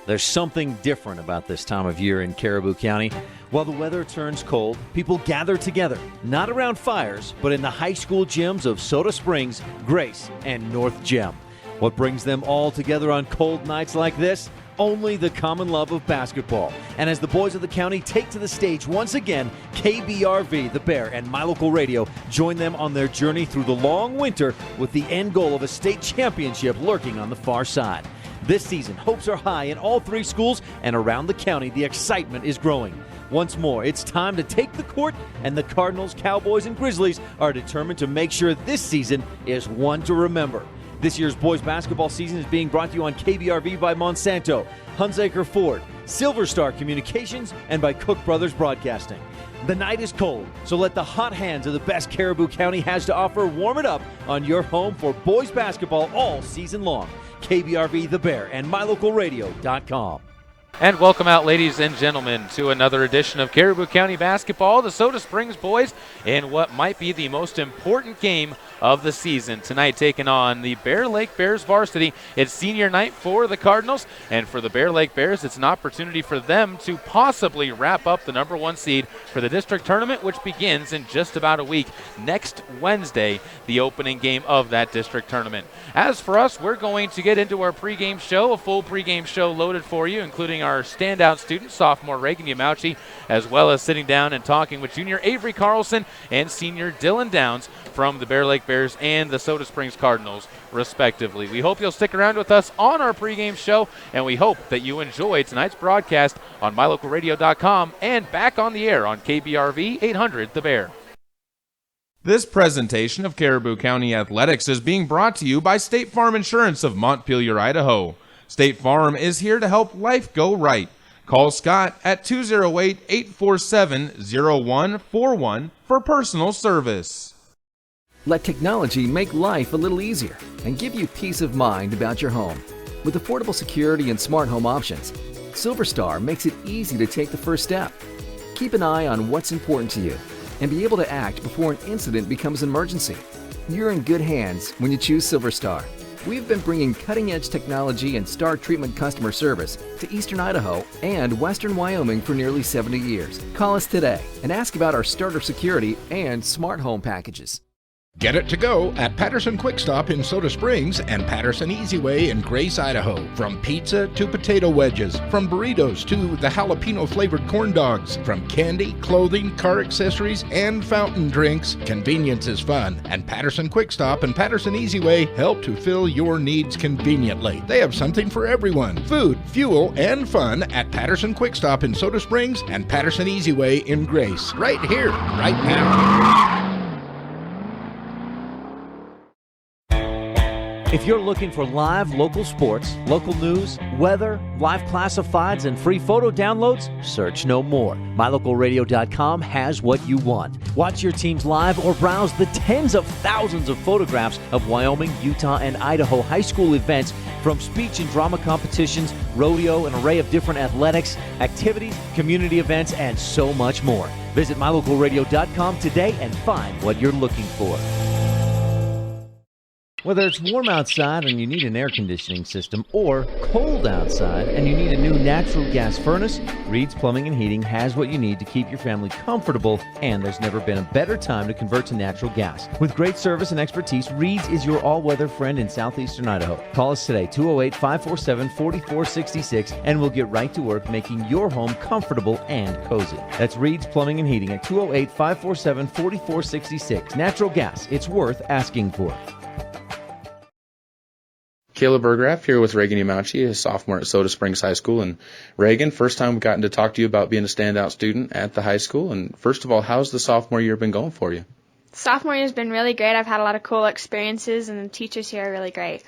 There's something different about this time of year in Caribou County. While the weather turns cold, people gather together, not around fires, but in the high school gyms of Soda Springs, Grace, and North Gem. What brings them all together on cold nights like this? Only the common love of basketball. And as the boys of the county take to the stage once again, KBRV, The Bear, and My Local Radio join them on their journey through the long winter with the end goal of a state championship lurking on the far side. This season, hopes are high in all three schools, and around the county, the excitement is growing. Once more, it's time to take the court, and the Cardinals, Cowboys, and Grizzlies are determined to make sure this season is one to remember. This year's boys basketball season is being brought to you on KBRV by Monsanto, Hunsaker Ford, Silver Star Communications, and by Cook Brothers Broadcasting. The night is cold, so let the hot hands of the best Caribou County has to offer warm it up on your home for boys basketball all season long. KBRV, The Bear, and MyLocalRadio.com. And welcome out, ladies and gentlemen, to another edition of Caribou County Basketball. The Soda Springs boys in what might be the most important game of the season. Tonight taking on the Bear Lake Bears varsity. It's senior night for the Cardinals, and for the Bear Lake Bears, it's an opportunity for them to possibly wrap up the number one seed for the district tournament, which begins in just about a week. Next Wednesday, the opening game of that district tournament. As for us, we're going to get into our pregame show, a full pregame show loaded for you, including our standout student, sophomore Reagan Yamauchi, as well as sitting down and talking with junior Avery Carlson and senior Dylan Downs from the Bear Lake Bears and the Soda Springs Cardinals, respectively. We hope you'll stick around with us on our pregame show, and we hope that you enjoy tonight's broadcast on MyLocalRadio.com and back on the air on KBRV 800 The Bear. This presentation of Caribou County Athletics is being brought to you by State Farm Insurance of Montpelier, Idaho. State Farm is here to help life go right. Call Scott at 208-847-0141 for personal service. Let technology make life a little easier and give you peace of mind about your home. With affordable security and smart home options, Silver Star makes it easy to take the first step. Keep an eye on what's important to you and be able to act before an incident becomes an emergency. You're in good hands when you choose Silver Star. We've been bringing cutting-edge technology and star treatment customer service to Eastern Idaho and Western Wyoming for nearly 70 years. Call us today and ask about our starter security and smart home packages. Get it to go at Patterson Quick Stop in Soda Springs and Patterson Easy Way in Grace, Idaho. From pizza to potato wedges, from burritos to the jalapeno-flavored corn dogs, from candy, clothing, car accessories, and fountain drinks, convenience is fun. And Patterson Quick Stop and Patterson Easy Way help to fill your needs conveniently. They have something for everyone. Food, fuel, and fun at Patterson Quick Stop in Soda Springs and Patterson Easy Way in Grace. Right here, right now. If you're looking for live local sports, local news, weather, live classifieds, and free photo downloads, search no more. MyLocalRadio.com has what you want. Watch your teams live or browse the tens of thousands of photographs of Wyoming, Utah, and Idaho high school events, from speech and drama competitions, rodeo, an array of different athletics, activities, community events, and so much more. Visit MyLocalRadio.com today and find what you're looking for. Whether it's warm outside and you need an air conditioning system, or cold outside and you need a new natural gas furnace, Reed's Plumbing and Heating has what you need to keep your family comfortable, and there's never been a better time to convert to natural gas. With great service and expertise, Reed's is your all-weather friend in southeastern Idaho. Call us today, 208-547-4466, and we'll get right to work making your home comfortable and cozy. That's Reed's Plumbing and Heating at 208-547-4466. Natural gas, it's worth asking for. Caleb Bergraff here with Reagan Yamauchi, a sophomore at Soda Springs High School. And Reagan, first time we've gotten to talk to you about being a standout student at the high school. And first of all, how's the sophomore year been going for you? Sophomore year has been really great. I've had a lot of cool experiences, and the teachers here are really great.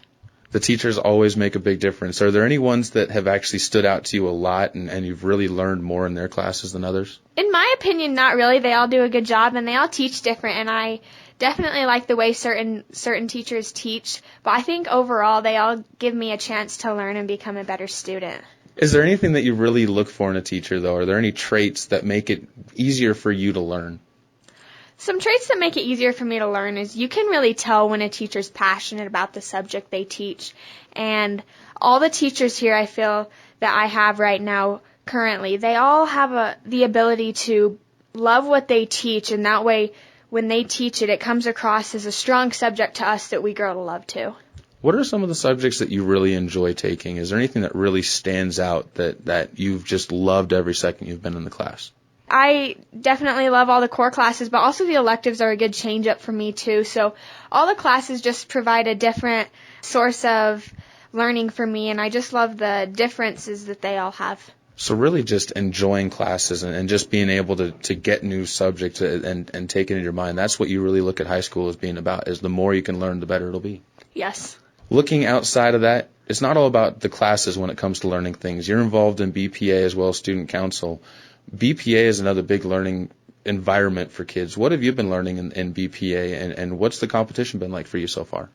The teachers always make a big difference. Are there any ones that have actually stood out to you a lot and you've really learned more in their classes than others? In my opinion, not really. They all do a good job, and they all teach different, and I definitely like the way certain teachers teach, but I think overall they all give me a chance to learn and become a better student. Is there anything that you really look for in a teacher, though? Are there any traits that make it easier for you to learn? Some traits that make it easier for me to learn is you can really tell when a teacher's passionate about the subject they teach, and all the teachers here I feel that I have right now currently, they all have the ability to love what they teach, and that way when they teach it, it comes across as a strong subject to us that we grow to love too. What are some of the subjects that you really enjoy taking? Is there anything that really stands out that you've just loved every second you've been in the class? I definitely love all the core classes, but also the electives are a good change up for me too. So all the classes just provide a different source of learning for me, and I just love the differences that they all have. So really just enjoying classes and just being able to get new subjects and take it in your mind. That's what you really look at high school as being about, is the more you can learn, the better it'll be. Yes. Looking outside of that, it's not all about the classes when it comes to learning things. You're involved in BPA as well as student council. BPA is another big learning environment for kids. What have you been learning in BPA, and what's the competition been like for you so far?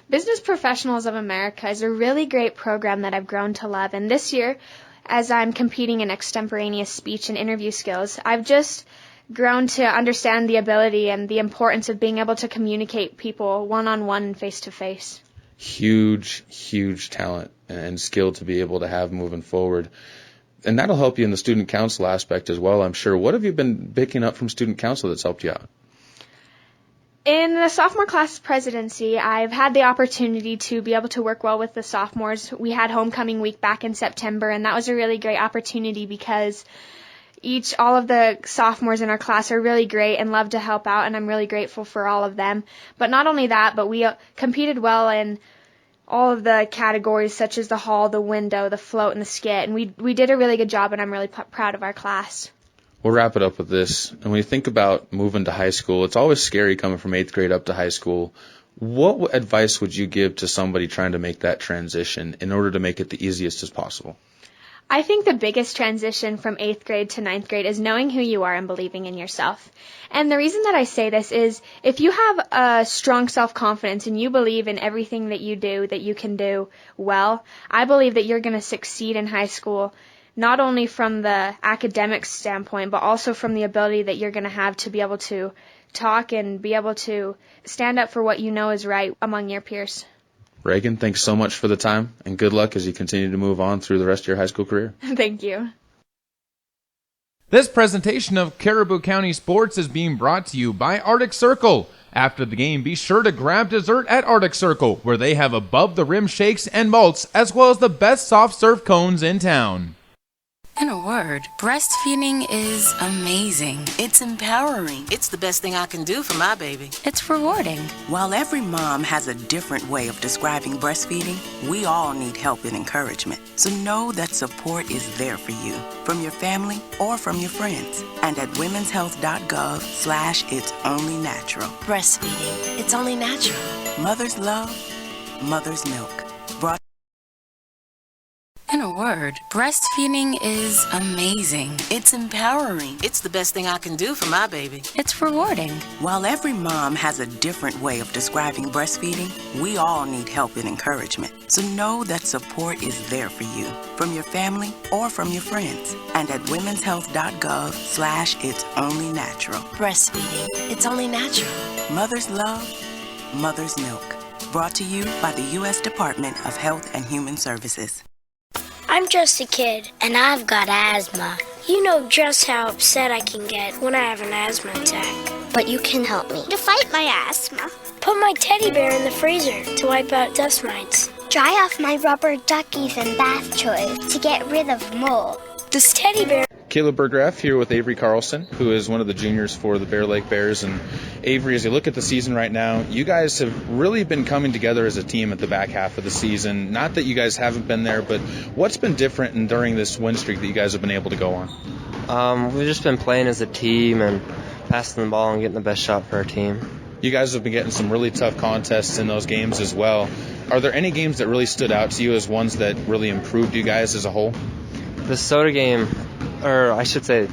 Business Professionals of America is a really great program that I've grown to love, and this year, as I'm competing in extemporaneous speech and interview skills, I've just grown to understand the ability and the importance of being able to communicate people one-on-one and face-to-face. Huge talent and skill to be able to have moving forward. And that'll help you in the student council aspect as well, I'm sure. What have you been picking up from student council that's helped you out? In the sophomore class presidency, I've had the opportunity to be able to work well with the sophomores. We had homecoming week back in September, and that was a really great opportunity because all of the sophomores in our class are really great and love to help out, and I'm really grateful for all of them. But not only that, but we competed well in all of the categories such as the hall, the window, the float, and the skit, and we did a really good job, and I'm really proud of our class. We'll wrap it up with this. And when you think about moving to high school, it's always scary coming from 8th grade up to high school. What advice would you give to somebody trying to make that transition in order to make it the easiest as possible? I think the biggest transition from 8th grade to 9th grade is knowing who you are and believing in yourself. And the reason that I say this is if you have a strong self-confidence and you believe in everything that you do, that you can do well, I believe that you're going to succeed in high school, not only from the academic standpoint, but also from the ability that you're going to have to be able to talk and be able to stand up for what you know is right among your peers. Reagan, thanks so much for the time, and good luck as you continue to move on through the rest of your high school career. Thank you. This presentation of Caribou County Sports is being brought to you by Arctic Circle. After the game, be sure to grab dessert at Arctic Circle, where they have above-the-rim shakes and malts, as well as the best soft serve cones in town. In a word, breastfeeding is amazing. It's empowering. It's the best thing I can do for my baby. It's rewarding. While every mom has a different way of describing breastfeeding, we all need help and encouragement. So know that support is there for you, from your family or from your friends. And at womenshealth.gov/it's only natural. Breastfeeding. It's only natural. Mother's love, mother's milk. In a word, breastfeeding is amazing. It's empowering. It's the best thing I can do for my baby. It's rewarding. While every mom has a different way of describing breastfeeding, we all need help and encouragement. So know that support is there for you, from your family or from your friends. And at womenshealth.gov/it's only natural. Breastfeeding. It's only natural. Mother's love, mother's milk. Brought to you by the U.S. Department of Health and Human Services. I'm just a kid, and I've got asthma. You know just how upset I can get when I have an asthma attack. But you can help me to fight my asthma. Put my teddy bear in the freezer to wipe out dust mites. Dry off my rubber duckies and bath toys to get rid of mold. This teddy bear... Caleb Bergraff here with Avery Carlson, who is one of the juniors for the Bear Lake Bears. And Avery, as you look at the season right now, you guys have really been coming together as a team at the back half of the season. Not that you guys haven't been there, but what's been different during this win streak that you guys have been able to go on? We've just been playing as a team and passing the ball and getting the best shot for our team. You guys have been getting some really tough contests in those games as well. Are there any games that really stood out to you as ones that really improved you guys as a whole? The Soda game, or I should say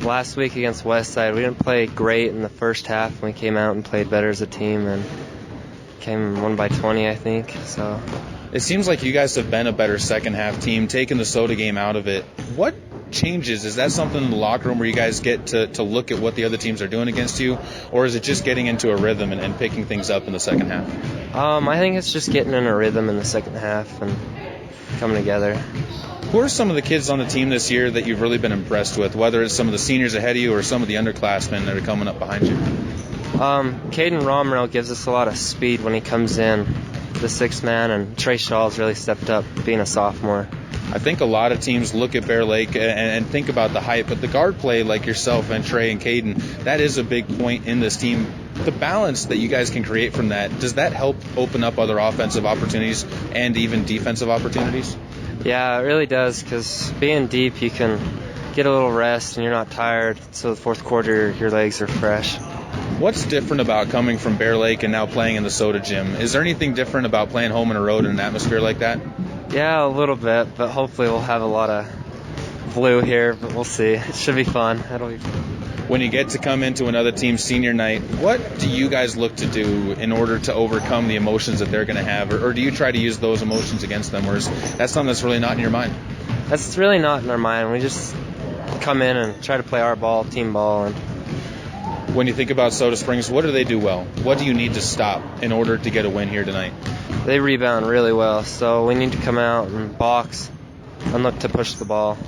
last week against Westside, we didn't play great in the first half. We came out and played better as a team and won by 20, I think. So it seems like you guys have been a better second half team, taking the Soda game out of it. What changes? Is that something in the locker room where you guys get to look at what the other teams are doing against you, or is it just getting into a rhythm and picking things up in the second half? I think it's just getting in a rhythm in the second half and coming together. Who are some of the kids on the team this year that you've really been impressed with, whether it's some of the seniors ahead of you or some of the underclassmen that are coming up behind you? Caden Romero gives us a lot of speed when he comes in, the sixth man, and Trey Shaw's really stepped up being a sophomore. I think a lot of teams look at Bear Lake and think about the height, but the guard play like yourself and Trey and Caden, that is a big point in this team. The balance that you guys can create from that, does that help open up other offensive opportunities and even defensive opportunities? Yeah, it really does, because being deep, you can get a little rest and you're not tired, so the fourth quarter, your legs are fresh. What's different about coming from Bear Lake and now playing in the Soda Gym? Is there anything different about playing home and a road in an atmosphere like that? Yeah, a little bit, but hopefully we'll have a lot of blue here, but we'll see. It should be fun. It'll be fun. When you get to come into another team's senior night, what do you guys look to do in order to overcome the emotions that they're going to have? Or do you try to use those emotions against them? Or is that something that's really not in your mind? That's really not in our mind. We just come in and try to play our ball, team ball. And when you think about Soda Springs, what do they do well? What do you need to stop in order to get a win here tonight? They rebound really well, so we need to come out and box and look to push the ball.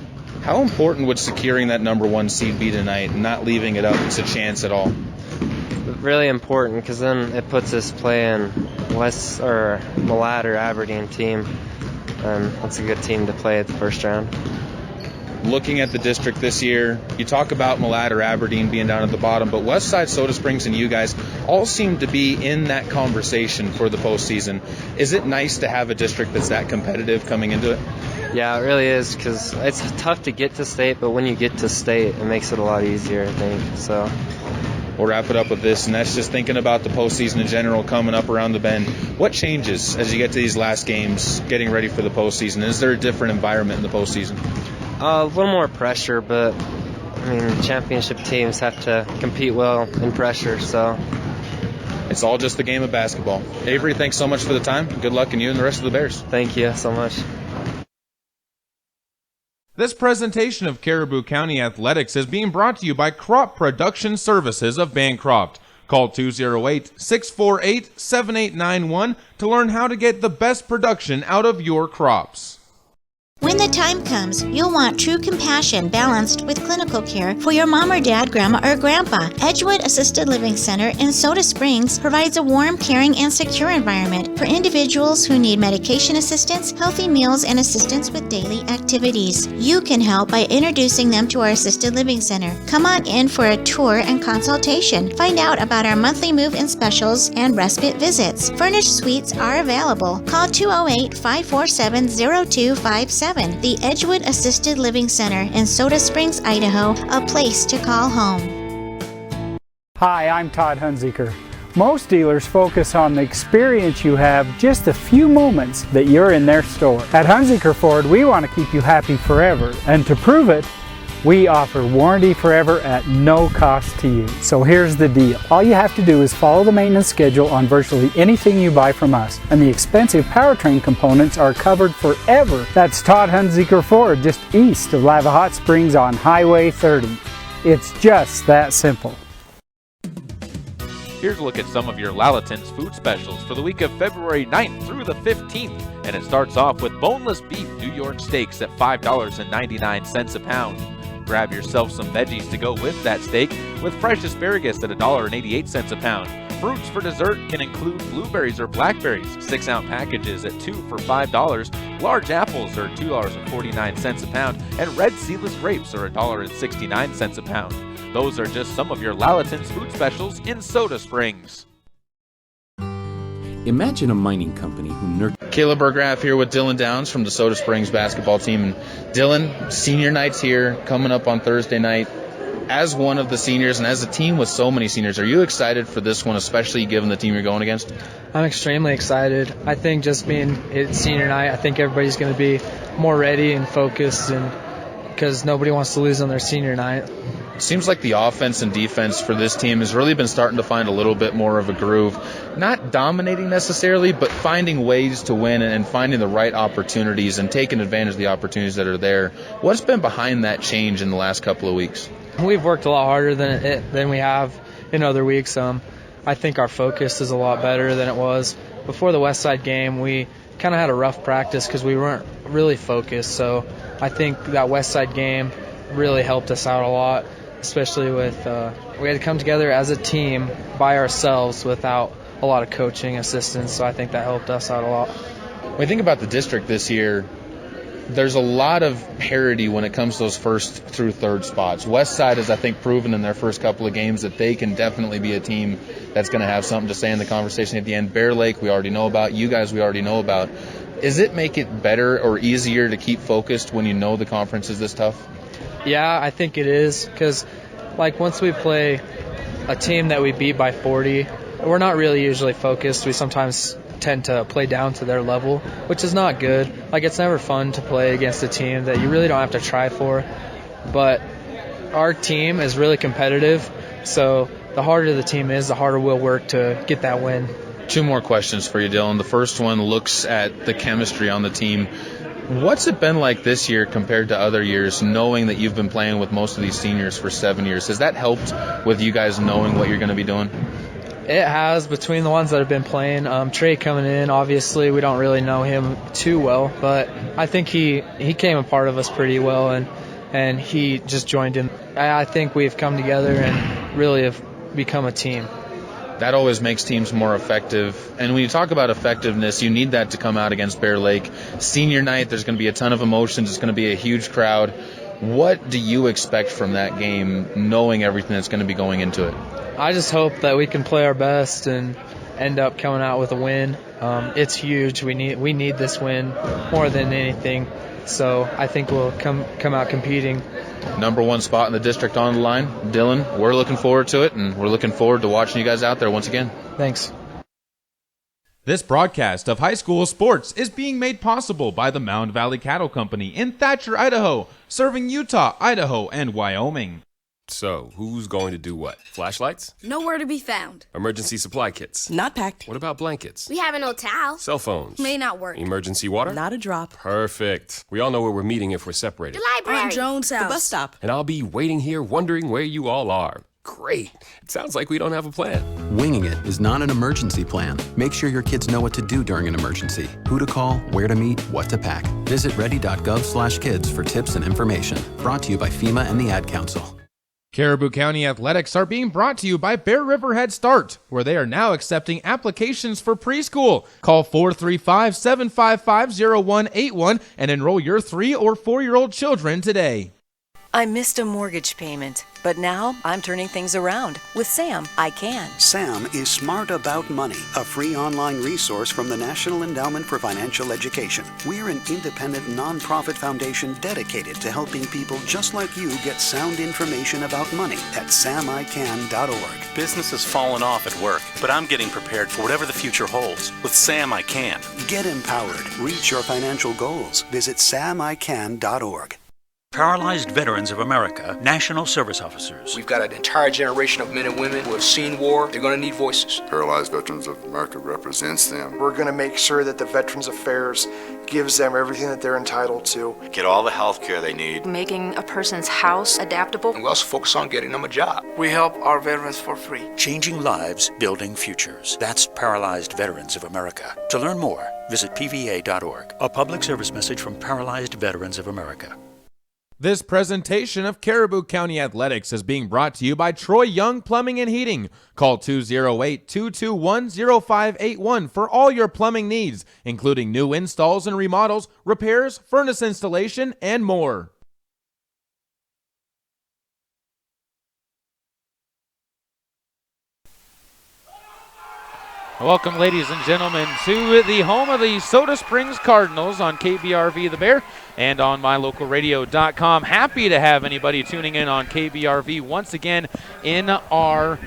How important would securing that number one seed be tonight and not leaving it up to chance at all? Really important, because then it puts us playing Malad or Aberdeen team, and that's a good team to play at the first round. Looking at the district this year, you talk about Malad or Aberdeen being down at the bottom, but Westside, Soda Springs, and you guys all seem to be in that conversation for the postseason. Is it nice to have a district that's that competitive coming into it? Yeah, it really is, because it's tough to get to state, but when you get to state, it makes it a lot easier, I think. So we'll wrap it up with this, and that's just thinking about the postseason in general coming up around the bend. What changes as you get to these last games, getting ready for the postseason? Is there a different environment in the postseason? A little more pressure, but I mean, championship teams have to compete well in pressure, so it's all just the game of basketball. Avery, thanks so much for the time. Good luck in you and the rest of the Bears. Thank you so much. This presentation of Caribou County Athletics is being brought to you by Crop Production Services of Bancroft. Call 208-648-7891 to learn how to get the best production out of your crops. When the time comes, you'll want true compassion balanced with clinical care for your mom or dad, grandma or grandpa. Edgewood Assisted Living Center in Soda Springs provides a warm, caring, and secure environment for individuals who need medication assistance, healthy meals, and assistance with daily activities. You can help by introducing them to our Assisted Living Center. Come on in for a tour and consultation. Find out about our monthly move-in specials and respite visits. Furnished suites are available. Call 208-547-0257. The Edgewood Assisted Living Center in Soda Springs, Idaho, a place to call home. Hi, I'm Todd Hunziker. Most dealers focus on the experience you have just a few moments that you're in their store. At Hunziker Ford, we want to keep you happy forever, and to prove it, we offer warranty forever at no cost to you. So here's the deal. All you have to do is follow the maintenance schedule on virtually anything you buy from us, and the expensive powertrain components are covered forever. That's Todd Hunziker Ford, just east of Lava Hot Springs on Highway 30. It's just that simple. Here's a look at some of your Lalaton's food specials for the week of February 9th through the 15th. And it starts off with boneless beef New York steaks at $5.99 a pound. Grab yourself some veggies to go with that steak with fresh asparagus at $1.88 a pound. Fruits for dessert can include blueberries or blackberries, 6-ounce packages at 2 for $5. Large apples are $2.49 a pound, and red seedless grapes are $1.69 a pound. Those are just some of your Lalaton's food specials in Soda Springs. Imagine a mining company who nurtures. Caleb Burgraff here with Dylan Downs from the Soda Springs basketball team. And Dylan, senior night's here, coming up on Thursday night. As one of the seniors and as a team with so many seniors, are you excited for this one, especially given the team you're going against? I'm extremely excited. I think just being it's senior night, I think everybody's going to be more ready and focused, and because nobody wants to lose on their senior night. It seems like the offense and defense for this team has really been starting to find a little bit more of a groove. Not dominating necessarily, but finding ways to win and finding the right opportunities and taking advantage of the opportunities that are there. What's been behind that change in the last couple of weeks? We've worked a lot harder than we have in other weeks. I think our focus is a lot better than it was. Before the Westside game, we kind of had a rough practice because we weren't really focused. So I think that Westside game really helped us out a lot, especially with we had to come together as a team by ourselves without a lot of coaching assistance. So I think that helped us out a lot. When you think about the district this year, there's a lot of parity when it comes to those first through third spots. Westside has, I think, proven in their first couple of games that they can definitely be a team that's going to have something to say in the conversation at the end. Bear Lake, we already know about. You guys, we already know about. Does it make it better or easier to keep focused when you know the conference is this tough? Yeah, I think it is, because like once we play a team that we beat by 40, we're not really usually focused. We sometimes tend to play down to their level, which is not good. Like, it's never fun to play against a team that you really don't have to try for. But our team is really competitive, so the harder the team is, the harder we'll work to get that win. 2 more questions for you, Dylan. The first one looks at the chemistry on the team. What's it been like this year compared to other years, knowing that you've been playing with most of these seniors for 7 years? Has that helped with you guys knowing what you're going to be doing? It has, between the ones that have been playing. Trey coming in, obviously we don't really know him too well, but I think he came a part of us pretty well, and he just joined in. I think we've come together and really have become a team. That always makes teams more effective. And when you talk about effectiveness, you need that to come out against Bear Lake. Senior night, there's going to be a ton of emotions. It's going to be a huge crowd. What do you expect from that game, knowing everything that's going to be going into it? I just hope that we can play our best and end up coming out with a win. It's huge. We need this win more than anything. So I think we'll come out competing. Number 1 spot in the district on the line. Dylan, we're looking forward to it, and we're looking forward to watching you guys out there once again. Thanks. This broadcast of high school sports is being made possible by the Mound Valley Cattle Company in Thatcher, Idaho, serving Utah, Idaho, and Wyoming. So, who's going to do what? Flashlights? Nowhere to be found. Emergency supply kits? Not packed. What about blankets? We have an old towel. Cell phones? May not work. Emergency water? Not a drop. Perfect. We all know where we're meeting if we're separated. The library. On Jones' house. The bus stop. And I'll be waiting here wondering where you all are. Great. It sounds like we don't have a plan. Winging it is not an emergency plan. Make sure your kids know what to do during an emergency. Who to call, where to meet, what to pack. Visit ready.gov/kids for tips and information. Brought to you by FEMA and the Ad Council. Caribou County Athletics are being brought to you by Bear River Head Start, where they are now accepting applications for preschool. Call 435-755-0181 and enroll your 3- or 4-year-old children today. I missed a mortgage payment, but now I'm turning things around. With Sam, I can. Sam is Smart About Money, a free online resource from the National Endowment for Financial Education. We're an independent nonprofit foundation dedicated to helping people just like you get sound information about money at samican.org. Business has fallen off at work, but I'm getting prepared for whatever the future holds. With Sam, I can. Get empowered. Reach your financial goals. Visit samican.org. Paralyzed Veterans of America, National Service Officers. We've got an entire generation of men and women who have seen war. They're going to need voices. Paralyzed Veterans of America represents them. We're going to make sure that the Veterans Affairs gives them everything that they're entitled to. Get all the health care they need. Making a person's house adaptable. And we also focus on getting them a job. We help our veterans for free. Changing lives, building futures. That's Paralyzed Veterans of America. To learn more, visit pva.org. A public service message from Paralyzed Veterans of America. This presentation of Caribou County Athletics is being brought to you by Troy Young Plumbing and Heating. Call 208-221-0581 for all your plumbing needs, including new installs and remodels, repairs, furnace installation, and more. Welcome, ladies and gentlemen, to the home of the Soda Springs Cardinals on KBRV The Bear and on mylocalradio.com. Happy to have anybody tuning in on KBRV once again in our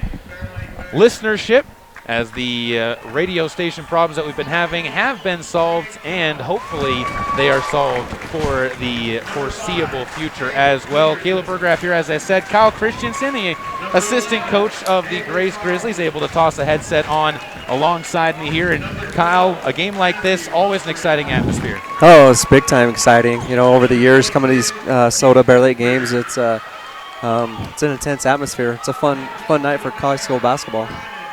listenership, as the radio station problems that we've been having have been solved, and hopefully they are solved for the foreseeable future as well. Caleb Burgraff here, as I said. Kyle Christensen, the assistant coach of the Grace Grizzlies, able to toss a headset on alongside me here. And Kyle, a game like this, always an exciting atmosphere. Oh, it's big time exciting. You know, over the years coming to these Soda Bear Lake games, it's an intense atmosphere. It's a fun night for college school basketball.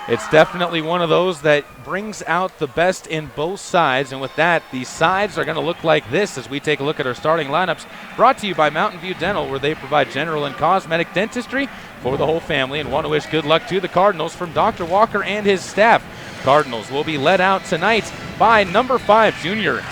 It's definitely one of those that brings out the best in both sides, and with that, the sides are going to look like this as we take a look at our starting lineups, brought to you by Mountain View Dental, where they provide general and cosmetic dentistry for the whole family, and want to wish good luck to the Cardinals from Dr. Walker and his staff. Cardinals will be led out tonight by number 5, junior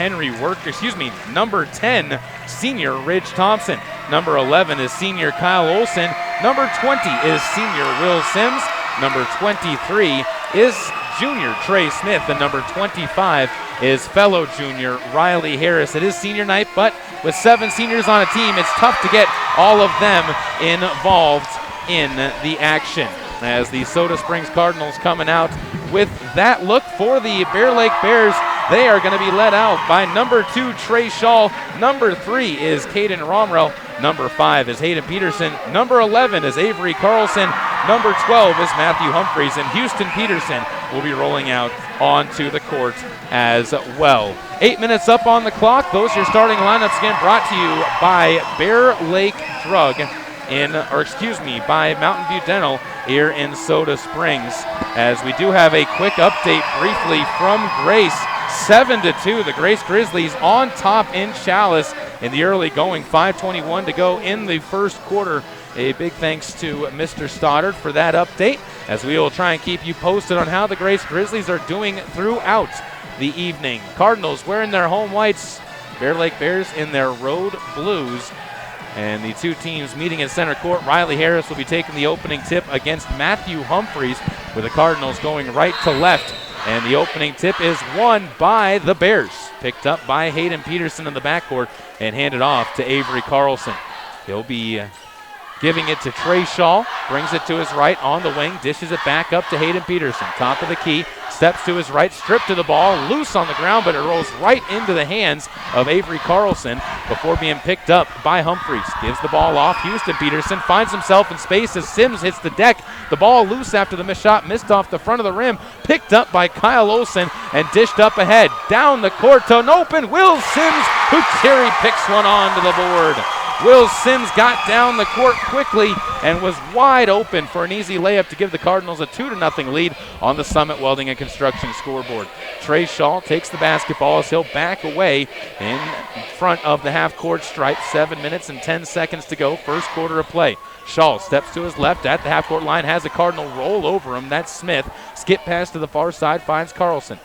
number 10, senior Ridge Thompson. Number 11 is senior Kyle Olson. Number 20 is senior Will Sims. Number 23 is junior Trey Smith, and number 25 is fellow junior Riley Harris. It is senior night, but with 7 seniors on a team, it's tough to get all of them involved in the action. As the Soda Springs Cardinals coming out with that look for the Bear Lake Bears, they are going to be led out by number 2, Trey Shaw. Number 3 is Caden Romrell. Number 5 is Hayden Peterson. Number 11 is Avery Carlson. Number 12 is Matthew Humphreys, and Houston Peterson will be rolling out onto the court as well. 8 minutes up on the clock. Those are your starting lineups, again brought to you by Bear Lake Drug by Mountain View Dental here in Soda Springs. As we do have a quick update briefly from Grace. 7-2, the Grace Grizzlies on top in Chalice in the early going. 5:21 to go in the first quarter. A big thanks to Mr. Stoddard for that update, as we will try and keep you posted on how the Grace Grizzlies are doing throughout the evening. Cardinals wearing their home whites, Bear Lake Bears in their road blues. And the two teams meeting in center court. Riley Harris will be taking the opening tip against Matthew Humphreys, with the Cardinals going right to left. And the opening tip is won by the Bears. Picked up by Hayden Peterson in the backcourt and handed off to Avery Carlson. He'll be giving it to Trey Shaw. Brings it to his right on the wing. Dishes it back up to Hayden Peterson. Top of the key. Steps to his right. Stripped to the ball. Loose on the ground, but it rolls right into the hands of Avery Carlson before being picked up by Humphreys. Gives the ball off. Houston Peterson finds himself in space as Sims hits the deck. The ball loose after the missed shot. Missed off the front of the rim. Picked up by Kyle Olson and dished up ahead. Down the court to an open Will Sims, who cherry picks one onto the board. Will Sims got down the court quickly and was wide open for an easy layup to give the Cardinals a 2-0 lead on the Summit Welding and Construction scoreboard. Trey Shaw takes the basketball as he'll back away in front of the half-court stripe. 7 minutes and 10 seconds to go, first quarter of play. Shaw steps to his left at the half-court line, has a Cardinal roll over him. That's Smith. Skip pass to the far side, finds Carlson.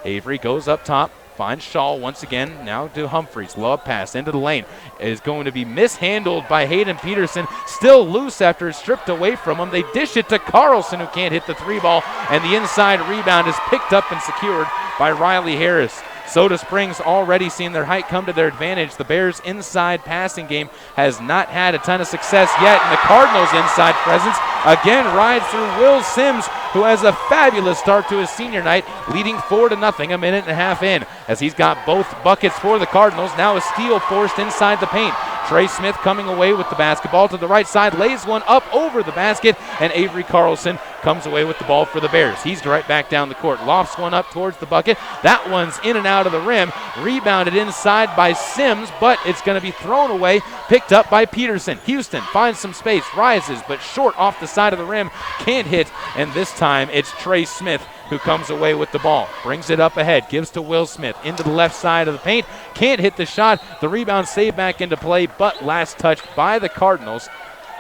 Avery goes up top. Finds Shaw once again, now to Humphreys. Low pass into the lane. It is going to be mishandled by Hayden Peterson. Still loose after it's stripped away from him. They dish it to Carlson, who can't hit the 3-ball, and the inside rebound is picked up and secured by Riley Harris. Soda Springs already seen their height come to their advantage. The Bears' inside passing game has not had a ton of success yet, and the Cardinals' inside presence again rides through Will Sims, who has a fabulous start to his senior night, leading 4-0 a minute and a half in, as he's got both buckets for the Cardinals. Now a steal forced inside the paint. Trey Smith coming away with the basketball to the right side, lays one up over the basket, and Avery Carlson comes away with the ball for the Bears. He's right back down the court, lofts one up towards the bucket. That one's in and out of the rim, rebounded inside by Sims, but it's going to be thrown away, picked up by Peterson. Houston finds some space, rises, but short off the side of the rim, can't hit, and this time it's Trey Smith who comes away with the ball. Brings it up ahead, gives to Will Smith into the left side of the paint. Can't hit the shot. The rebound saved back into play, but last touched by the Cardinals.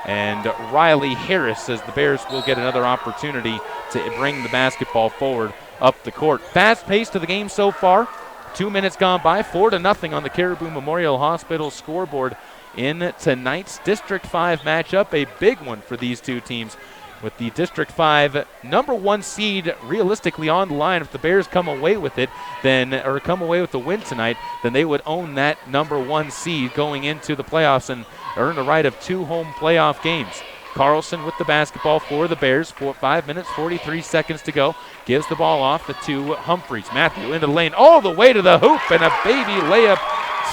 And Riley Harris says the Bears will get another opportunity to bring the basketball forward up the court. Fast pace to the game so far. 2 minutes gone by, 4-0 on the Caribou Memorial Hospital scoreboard in tonight's District 5 matchup. A big one for these two teams, with the District 5 number 1 seed realistically on the line. If the Bears come away with it, or come away with the win tonight, then they would own that number 1 seed going into the playoffs and earn the right of 2 home playoff games. Carlson with the basketball for the Bears. 5 minutes, 43 seconds to go. Gives the ball off to Humphreys. Matthew into the lane, all the way to the hoop, and a baby layup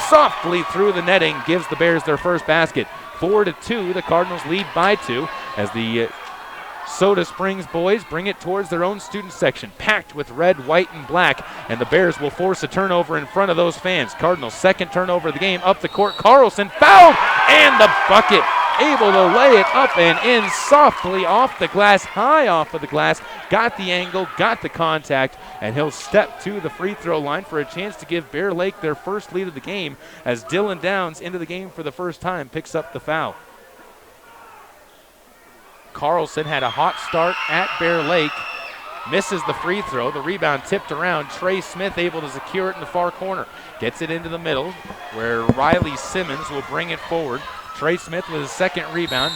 softly through the netting gives the Bears their first basket. 4-2, the Cardinals lead by 2 as the Soda Springs boys bring it towards their own student section, packed with red, white, and black, and the Bears will force a turnover in front of those fans. Cardinals' second turnover of the game, up the court. Carlson fouled, and the bucket. able to lay it up and in softly off the glass, high off of the glass, got the angle, got the contact, and he'll step to the free throw line for a chance to give Bear Lake their first lead of the game as Dylan Downs, into the game for the first time, picks up the foul. Carlson had a hot start at Bear Lake, misses the free throw. The rebound tipped around. Trey Smith able to secure it in the far corner. Gets it into the middle where Riley Simmons will bring it forward. Trey Smith with his second rebound.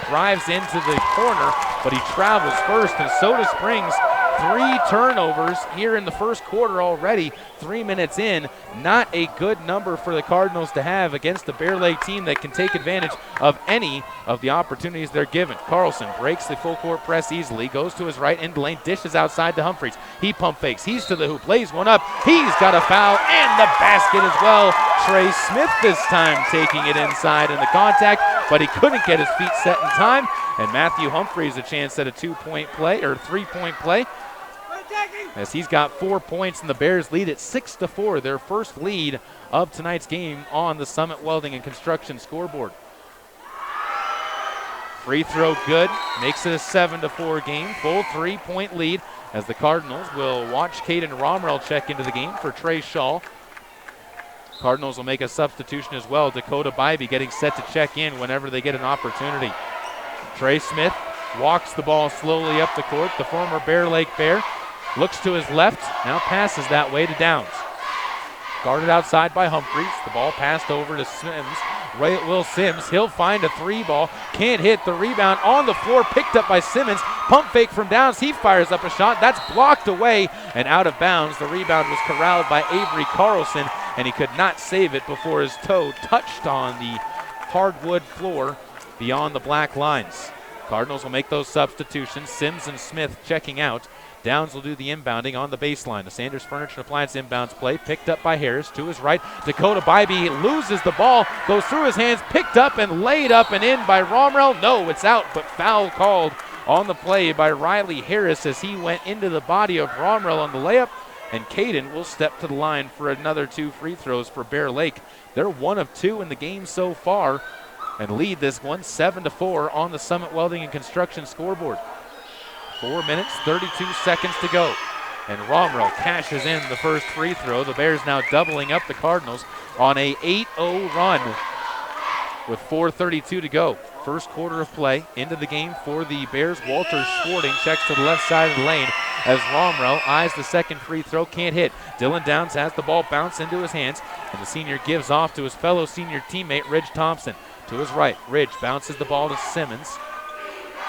Drives into the corner, but he travels first, and Soda Springs 3 turnovers here in the first quarter already, 3 minutes in. Not a good number for the Cardinals to have against the Bear Lake team that can take advantage of any of the opportunities they're given. Carlson breaks the full court press easily, goes to his right end lane, dishes outside to Humphreys. He pump fakes, he's to the hoop, lays one up. He's got a foul and the basket as well. Trey Smith this time taking it inside in the contact, but he couldn't get his feet set in time. And Matthew Humphreys a chance at a 2-point play, or 3-point play, as he's got 4 points, and the Bears lead at 6-4, their first lead of tonight's game on the Summit Welding and Construction scoreboard. Free throw good, makes it a 7-4 game, full 3-point lead, as the Cardinals will watch Caden Romrell check into the game for Trey Shaw. Cardinals will make a substitution as well. Dakota Bybee getting set to check in whenever they get an opportunity. Trey Smith walks the ball slowly up the court. The former Bear Lake Bear looks to his left, now passes that way to Downs. Guarded outside by Humphreys. The ball passed over to Sims. Will Sims, he'll find a 3 ball. Can't hit. The rebound on the floor, picked up by Simmons. Pump fake from Downs. He fires up a shot. That's blocked away and out of bounds. The rebound was corralled by Avery Carlson, and he could not save it before his toe touched on the hardwood floor beyond the black lines. Cardinals will make those substitutions. Sims and Smith checking out. Downs will do the inbounding on the baseline. The Sanders Furniture and Appliance inbounds play, picked up by Harris. To his right, Dakota Bybee loses the ball, goes through his hands, picked up and laid up and in by Romrell. No, it's out, but foul called on the play by Riley Harris as he went into the body of Romrell on the layup. And Caden will step to the line for another 2 free throws for Bear Lake. They're 1 of 2 in the game so far and lead this one 7-4 on the Summit Welding and Construction scoreboard. 4 minutes, 32 seconds to go. And Romrell cashes in the first free throw. The Bears now doubling up the Cardinals on a 8-0 run with 4:32 to go. First quarter of play into the game for the Bears. Walter Schwarting checks to the left side of the lane as Romrell eyes the second free throw, can't hit. Dylan Downs has the ball bounce into his hands, and the senior gives off to his fellow senior teammate, Ridge Thompson. To his right, Ridge bounces the ball to Simmons.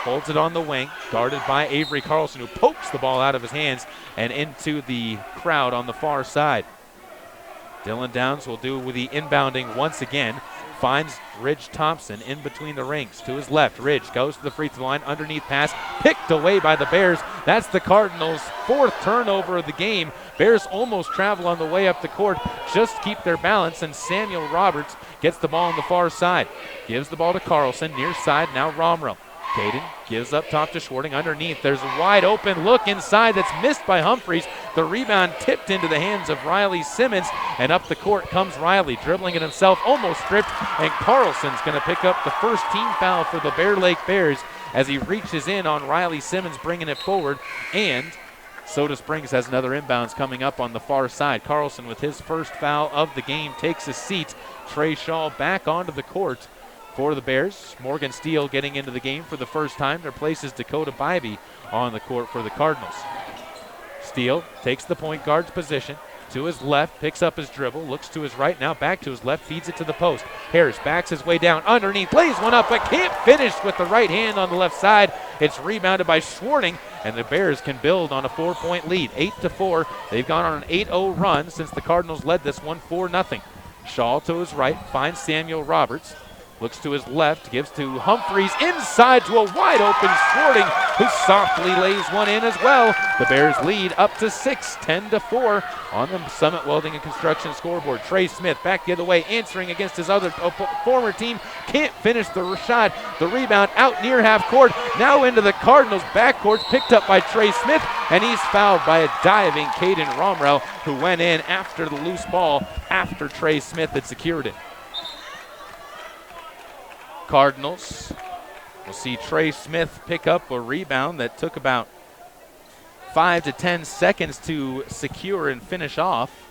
Holds it on the wing, guarded by Avery Carlson, who pokes the ball out of his hands and into the crowd on the far side. Dylan Downs will do with the inbounding once again. Finds Ridge Thompson in between the rings. To his left, Ridge goes to the free throw line. Underneath pass, picked away by the Bears. That's the Cardinals' 4th turnover of the game. Bears almost travel on the way up the court, just keep their balance, and Samuel Roberts gets the ball on the far side. Gives the ball to Carlson, near side, now Romrell. Caden gives up top to Schwarting. Underneath, there's a wide open look inside that's missed by Humphreys. The rebound tipped into the hands of Riley Simmons, and up the court comes Riley, dribbling it himself, almost stripped, and Carlson's going to pick up the first team foul for the Bear Lake Bears as he reaches in on Riley Simmons, bringing it forward, and Soda Springs has another inbounds coming up on the far side. Carlson, with his first foul of the game, takes a seat. Trey Shaw back onto the court for the Bears. Morgan Steele getting into the game for the first time. Their places Dakota Bybee on the court for the Cardinals. Steele takes the point guard's position. To his left, picks up his dribble, looks to his right, now back to his left, feeds it to the post. Harris backs his way down underneath, lays one up, but can't finish with the right hand on the left side. It's rebounded by Schwarting, and the Bears can build on a 4-point lead, 8-4. They've gone on an 8-0 run since the Cardinals led this one 4-0. Shaw to his right, finds Samuel Roberts. Looks to his left, gives to Humphreys, inside to a wide open Schwarting, who softly lays one in as well. The Bears lead up to 6, 10-4 on the Summit Welding and Construction scoreboard. Trey Smith back the other way, answering against his other former team. Can't finish the shot. The rebound out near half court. Now into the Cardinals backcourt, picked up by Trey Smith, and he's fouled by a diving Caden Romrell, who went in after the loose ball after Trey Smith had secured it. Cardinals will see Trey Smith pick up a rebound that took about 5 to 10 seconds to secure and finish off.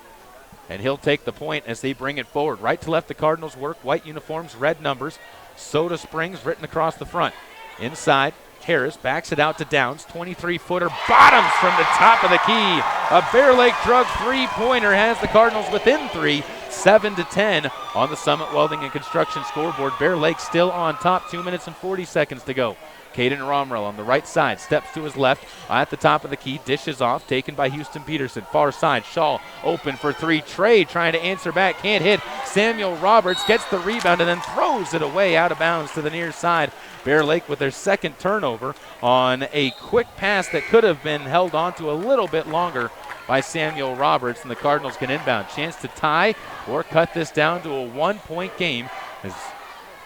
And he'll take the point as they bring it forward. Right to left, the Cardinals work. White uniforms, red numbers. Soda Springs written across the front. Inside, Harris backs it out to Downs. 23-footer, bottoms from the top of the key. A Bear Lake Drug three-pointer has the Cardinals within 3, 7 to 10 on the Summit Welding and Construction scoreboard. Bear Lake still on top, 2 minutes and 40 seconds to go. Caden Romrell on the right side, steps to his left at the top of the key, dishes off, taken by Houston Peterson. Far side, Shaw open for three. Trey trying to answer back, can't hit. Samuel Roberts gets the rebound and then throws it away out of bounds to the near side. Bear Lake with their second turnover on a quick pass that could have been held on to a little bit longer by Samuel Roberts, and the Cardinals can inbound. Chance to tie or cut this down to a 1-point game as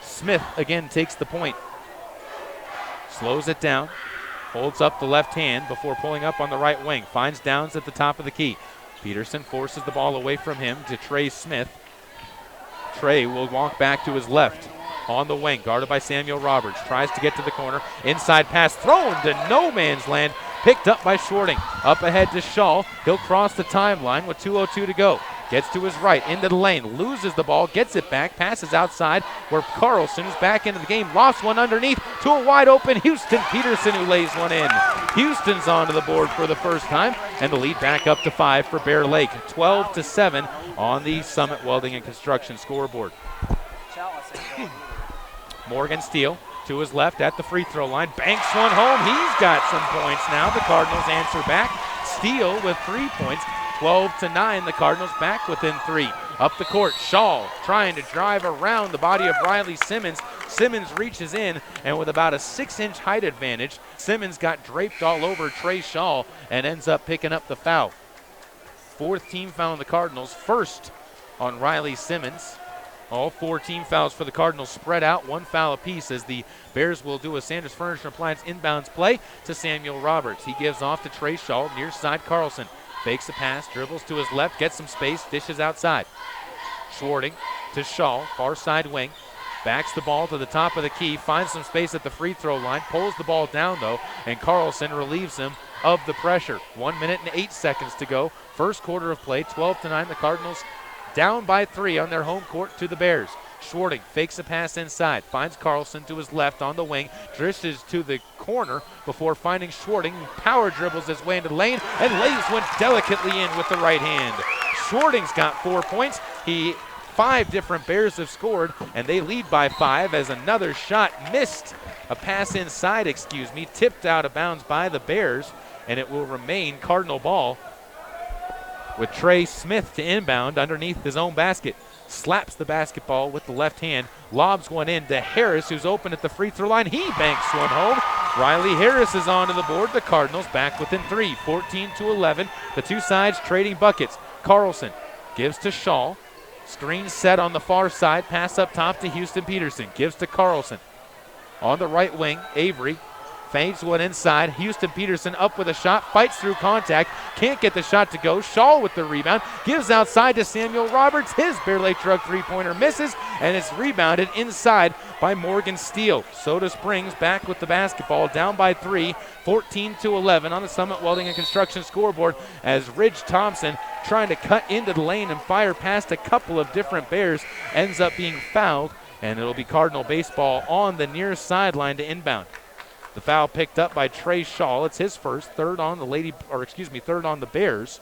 Smith again takes the point. Slows it down, holds up the left hand before pulling up on the right wing. Finds Downs at the top of the key. Peterson forces the ball away from him to Trey Smith. Trey will walk back to his left on the wing, guarded by Samuel Roberts. Tries to get to the corner. Inside pass thrown to no man's land. Picked up by Shorting. Up ahead to Shaw. He'll cross the timeline with 2:02 to go. Gets to his right, into the lane, loses the ball, gets it back, passes outside where Carlson's back into the game. Lost one underneath to a wide open Houston Peterson who lays one in. Houston's onto the board for the first time, and the lead back up to 5 for Bear Lake. 12 to 7 on the Summit Welding and Construction scoreboard. Morgan Steele to his left at the free throw line. Banks one home. He's got some points now. The Cardinals answer back. Steele with 3 points. 12 to 9. The Cardinals back within 3. Up the court, Shaw trying to drive around the body of Riley Simmons. Simmons reaches in, and with about a 6-inch height advantage, Simmons got draped all over Trey Shaw and ends up picking up the foul. 4th team foul on the Cardinals, first on Riley Simmons. All 4 team fouls for the Cardinals spread out, 1 foul apiece as the Bears will do a Sanders Furniture Appliance inbounds play to Samuel Roberts. He gives off to Trey Shaw, near side Carlson. Fakes the pass, dribbles to his left, gets some space, dishes outside. Schwarting to Shaw, far side wing. Backs the ball to the top of the key, finds some space at the free throw line, pulls the ball down though, and Carlson relieves him of the pressure. 1 minute and 8 seconds to go. First quarter of play, 12 to 9. The Cardinals down by 3 on their home court to the Bears. Schwarting fakes a pass inside, finds Carlson to his left on the wing, dishes to the corner before finding Schwarting, power dribbles his way into the lane, and lays one delicately in with the right hand. Schwarting's got 4 points. 5 different Bears have scored, and they lead by 5 as another shot missed. A pass inside, tipped out of bounds by the Bears, and it will remain Cardinal ball with Trey Smith to inbound underneath his own basket. Slaps the basketball with the left hand, lobs one in to Harris, who's open at the free throw line. He banks one home. Riley Harris is onto the board. The Cardinals back within 3, 14 to 11. The two sides trading buckets. Carlson gives to Shaw. Screen set on the far side. Pass up top to Houston Peterson. Gives to Carlson. On the right wing, Avery fades one inside. Houston Peterson up with a shot, fights through contact, can't get the shot to go. Shaw with the rebound, gives outside to Samuel Roberts. His Bear Lake Drug three-pointer misses, and it's rebounded inside by Morgan Steele. Soda Springs back with the basketball, down by 3, 14 to 11 on the Summit Welding and Construction scoreboard as Ridge Thompson, trying to cut into the lane and fire past a couple of different Bears, ends up being fouled, and it'll be Cardinal baseball on the near sideline to inbound. The foul picked up by Trey Shaw. It's his first, third on the Bears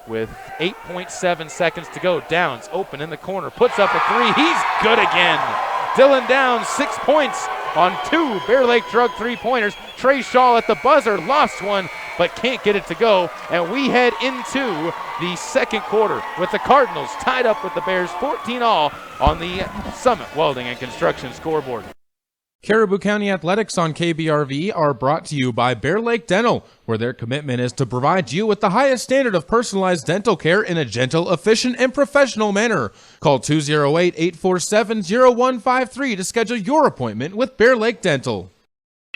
with 8.7 seconds to go. Downs open in the corner, puts up a 3. He's good again. Dylan Downs, 6 points on 2 Bear Lake Drug three-pointers. Trey Shaw at the buzzer, lost one, but can't get it to go. And we head into the second quarter with the Cardinals tied up with the Bears 14-all on the Summit Welding and Construction scoreboard. Caribou County Athletics on KBRV are brought to you by Bear Lake Dental, where their commitment is to provide you with the highest standard of personalized dental care in a gentle, efficient, and professional manner. Call 208-847-0153 to schedule your appointment with Bear Lake Dental.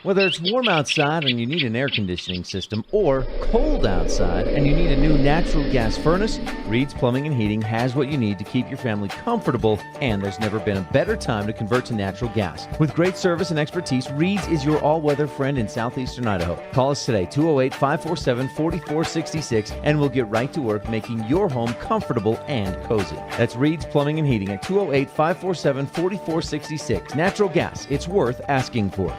Whether it's warm outside and you need an air conditioning system or cold outside and you need a new natural gas furnace, Reed's Plumbing and Heating has what you need to keep your family comfortable, and there's never been a better time to convert to natural gas. With great service and expertise, Reed's is your all-weather friend in southeastern Idaho. Call us today, 208-547-4466, and we'll get right to work making your home comfortable and cozy. That's Reed's Plumbing and Heating at 208-547-4466. Natural gas, it's worth asking for.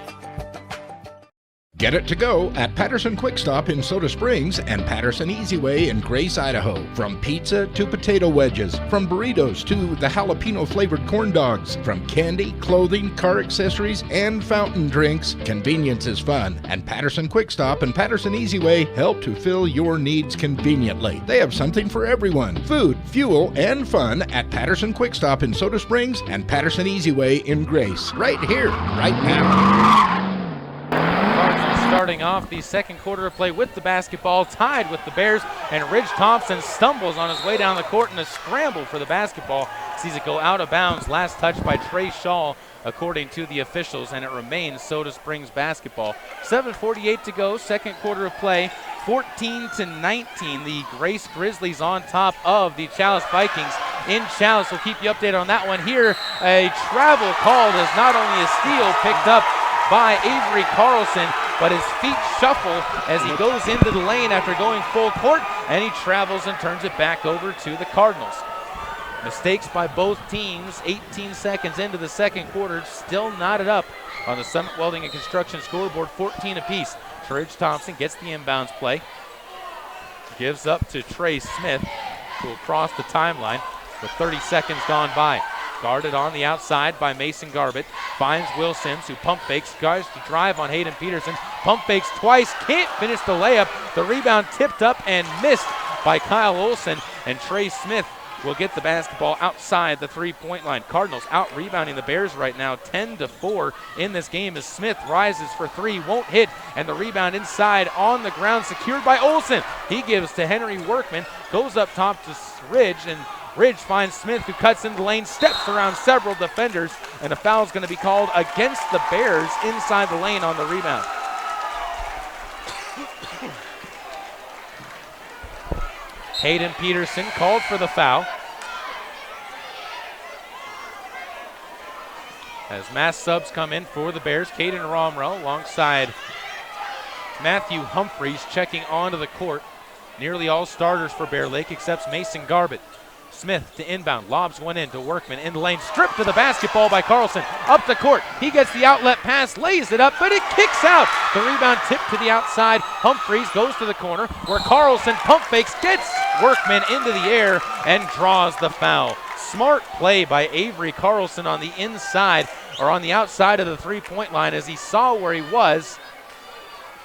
Get it to go at Patterson Quick Stop in Soda Springs and Patterson Easy Way in Grace, Idaho. From pizza to potato wedges, from burritos to the jalapeno flavored corn dogs, from candy, clothing, car accessories, and fountain drinks, convenience is fun. And Patterson Quick Stop and Patterson Easy Way help to fill your needs conveniently. They have something for everyone: food, fuel, and fun at Patterson Quick Stop in Soda Springs and Patterson Easy Way in Grace. Right here, right now. Starting off the second quarter of play with the basketball, tied with the Bears, and Ridge Thompson stumbles on his way down the court in a scramble for the basketball. Sees it go out of bounds. Last touch by Trey Shaw, according to the officials, and it remains Soda Springs basketball. 7:48 to go, second quarter of play. 14-19, the Grace Grizzlies on top of the Chalice Vikings in Chalice. We'll keep you updated on that one here. A travel called as not only a steal picked up by Avery Carlson, but his feet shuffle as he goes into the lane after going full court, and he travels and turns it back over to the Cardinals. Mistakes by both teams. 18 seconds into the second quarter, still knotted up on the Summit Welding and Construction scoreboard, 14 apiece. Ridge Thompson gets the inbounds play, gives up to Trey Smith, who will cross the timeline with 30 seconds gone by. Guarded on the outside by Mason Garbett. Finds Will Sims, who pump fakes, tries to drive on Hayden Peterson. Pump fakes twice, can't finish the layup. The rebound tipped up and missed by Kyle Olson, and Trey Smith will get the basketball outside the three-point line. Cardinals out rebounding the Bears right now, 10-4 in this game as Smith rises for three, won't hit, and the rebound inside on the ground secured by Olson. He gives to Henry Workman, goes up top to Ridge, and Ridge finds Smith, who cuts into the lane, steps around several defenders, and a foul is going to be called against the Bears inside the lane on the rebound. Hayden Peterson called for the foul. As mass subs come in for the Bears, Caden Romrell alongside Matthew Humphreys checking onto the court. Nearly all starters for Bear Lake except Mason Garbett. Smith to inbound, lobs one in to Workman in the lane, stripped to the basketball by Carlson, up the court, he gets the outlet pass, lays it up, but it kicks out. The rebound tipped to the outside, Humphreys goes to the corner, where Carlson pump fakes, gets Workman into the air, and draws the foul. Smart play by Avery Carlson on the inside, or on the outside of the three-point line, as he saw where he was,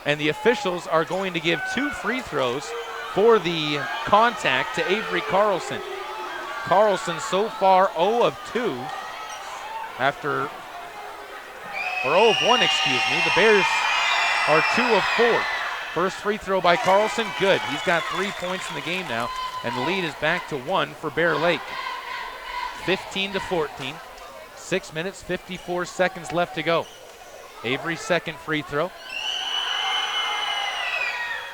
and the officials are going to give 2 free throws for the contact to Avery Carlson. Carlson so far 0 of 2 after, or 0 of 1, excuse me. The Bears are 2 of 4. First free throw by Carlson, good. He's got 3 points in the game now, and the lead is back to 1 for Bear Lake. 15-14, 6 minutes, 54 seconds left to go. Avery's second free throw.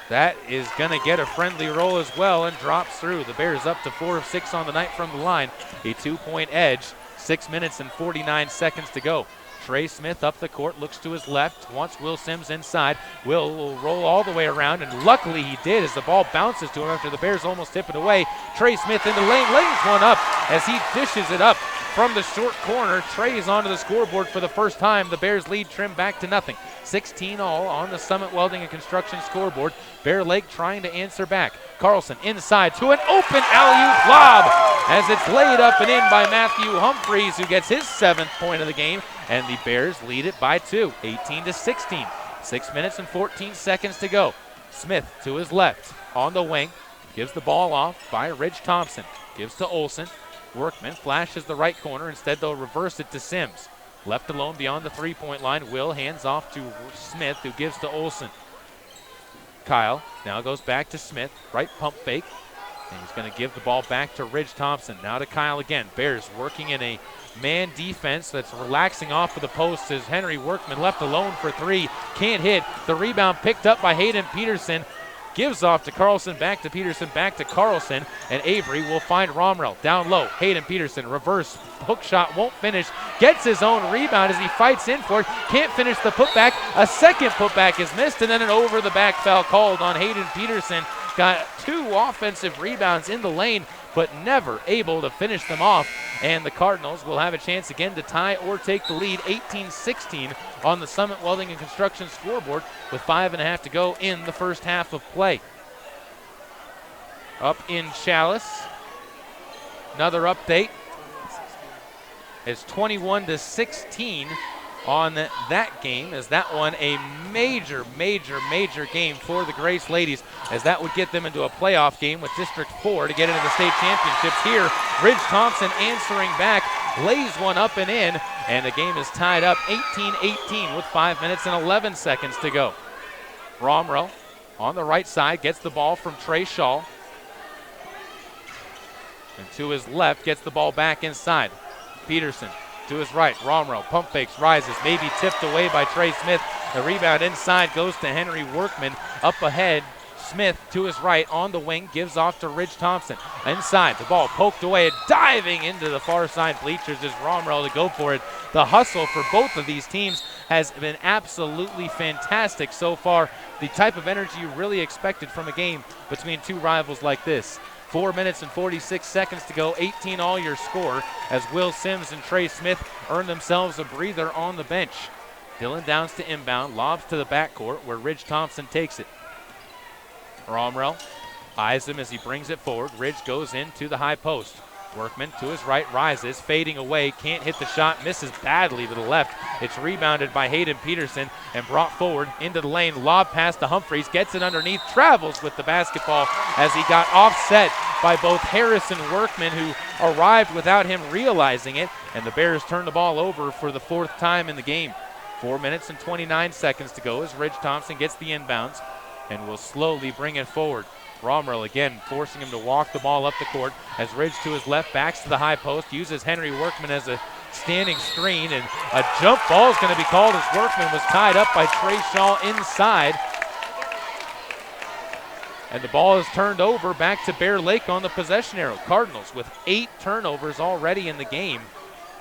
That is going to get a friendly roll as well and drops through. The Bears up to 4 of 6 on the night from the line. A 2-point edge, 6 minutes and 49 seconds to go. Trey Smith up the court, looks to his left, wants Will Sims inside. Will roll all the way around, and luckily he did as the ball bounces to him after the Bears almost tip it away. Trey Smith in the lane, lays one up as he dishes it up from the short corner. Trey is onto the scoreboard for the first time. The Bears lead trimmed back to nothing. 16 all on the Summit Welding and Construction scoreboard. Bear Lake trying to answer back. Carlson inside to an open alley-oop lob as it's laid up and in by Matthew Humphreys, who gets his 7th point of the game, and the Bears lead it by 2, 18-16. 6 minutes and 14 seconds to go. Smith to his left on the wing, gives the ball off by Ridge Thompson, gives to Olson. Workman flashes the right corner, instead they'll reverse it to Sims. Left alone beyond the three-point line, Will hands off to Smith, who gives to Olson. Kyle now goes back to Smith, right pump fake, And he's going to give the ball back to Ridge Thompson. Now to Kyle again. Bears working in a man defense that's relaxing off of the post as Henry Workman left alone for three. Can't hit. The rebound picked up by Hayden Peterson. Gives off to Carlson, back to Peterson, back to Carlson, and Avery will find Romrell. Down low, Hayden Peterson, reverse hook shot, won't finish, gets his own rebound as he fights in for it, can't finish the putback, a second putback is missed, and then an over-the-back foul called on Hayden Peterson. Got 2 offensive rebounds in the lane, but never able to finish them off, and the Cardinals will have a chance again to tie or take the lead, 18-16 on the Summit Welding and Construction scoreboard with 5.5 to go in the first half of play. Up in Chalice, another update. It's 21-16 on that game, as that one a major game for the Grace Ladies, as that would get them into a playoff game with District 4 to get into the state championships. Here, Ridge Thompson answering back, lays one up and in, and the game is tied up 18-18 with 5 minutes and 11 seconds to go. Romrell on the right side gets the ball from Trey Shaw, and to his left gets the ball back inside. Peterson to his right, Romrell pump fakes, rises, maybe tipped away by Trey Smith. The rebound inside goes to Henry Workman. Up ahead, Smith to his right on the wing, gives off to Ridge Thompson. Inside, the ball poked away, diving into the far side bleachers is Romrell to go for it. The hustle for both of these teams has been absolutely fantastic so far. The type of energy you really expected from a game between two rivals like this. 4 minutes and 46 seconds to go, 18 all your score, as Will Sims and Trey Smith earn themselves a breather on the bench. Dylan Downs to inbound, lobs to the backcourt where Ridge Thompson takes it. Romrell eyes him as he brings it forward. Ridge goes into the high post. Workman to his right, rises, fading away, can't hit the shot, misses badly to the left. It's rebounded by Hayden Peterson and brought forward into the lane. Lob pass to Humphreys, gets it underneath, travels with the basketball as he got offset by both Harris and Workman, who arrived without him realizing it, and the Bears turn the ball over for the 4th time in the game. 4 minutes and 29 seconds to go as Ridge Thompson gets the inbounds and will slowly bring it forward. Romrell again forcing him to walk the ball up the court as Ridge to his left backs to the high post, uses Henry Workman as a standing screen, and a jump ball is going to be called as Workman was tied up by Trey Shaw inside. And the ball is turned over back to Bear Lake on the possession arrow. Cardinals with 8 turnovers already in the game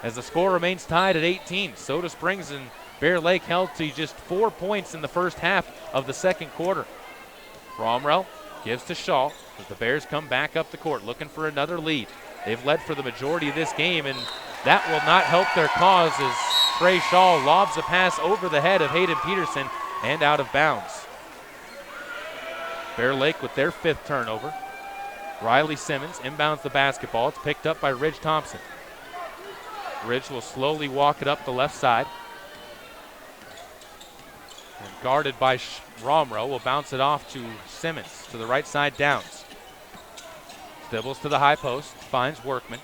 as the score remains tied at 18. Soda Springs and Bear Lake held to just 4 points in the first half of the second quarter. Romrell gives to Shaw as the Bears come back up the court looking for another lead. They've led for the majority of this game, and that will not help their cause as Trey Shaw lobs a pass over the head of Hayden Peterson and out of bounds. Bear Lake with their 5th turnover. Riley Simmons inbounds the basketball. It's picked up by Ridge Thompson. Ridge will slowly walk it up the left side. And guarded by Romrell, will bounce it off to Simmons to the right side. Downs stibbles to the high post, finds Workman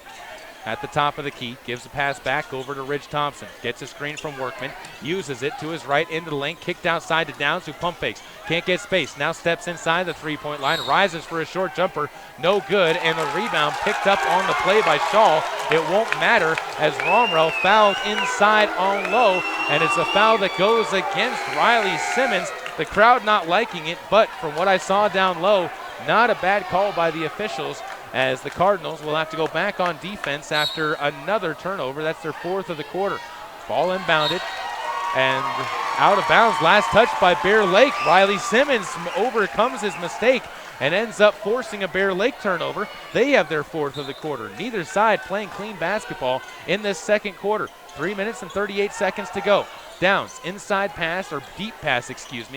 at the top of the key, gives a pass back over to Ridge Thompson, gets a screen from Workman, uses it to his right into the lane, kicked outside to Downs, who pump fakes, can't get space, now steps inside the 3-point line, rises for a short jumper, no good, and the rebound picked up on the play by Shaw. It won't matter as Romrell fouled inside on low, and it's a foul that goes against Riley Simmons. The crowd not liking it, but from what I saw down low, not a bad call by the officials, as the Cardinals will have to go back on defense after another turnover. That's their 4th of the quarter. Ball inbounded and out of bounds. Last touch by Bear Lake. Riley Simmons overcomes his mistake and ends up forcing a Bear Lake turnover. They have their 4th of the quarter. Neither side playing clean basketball in this second quarter. 3 minutes and 38 seconds to go. Downs, inside pass, or deep pass,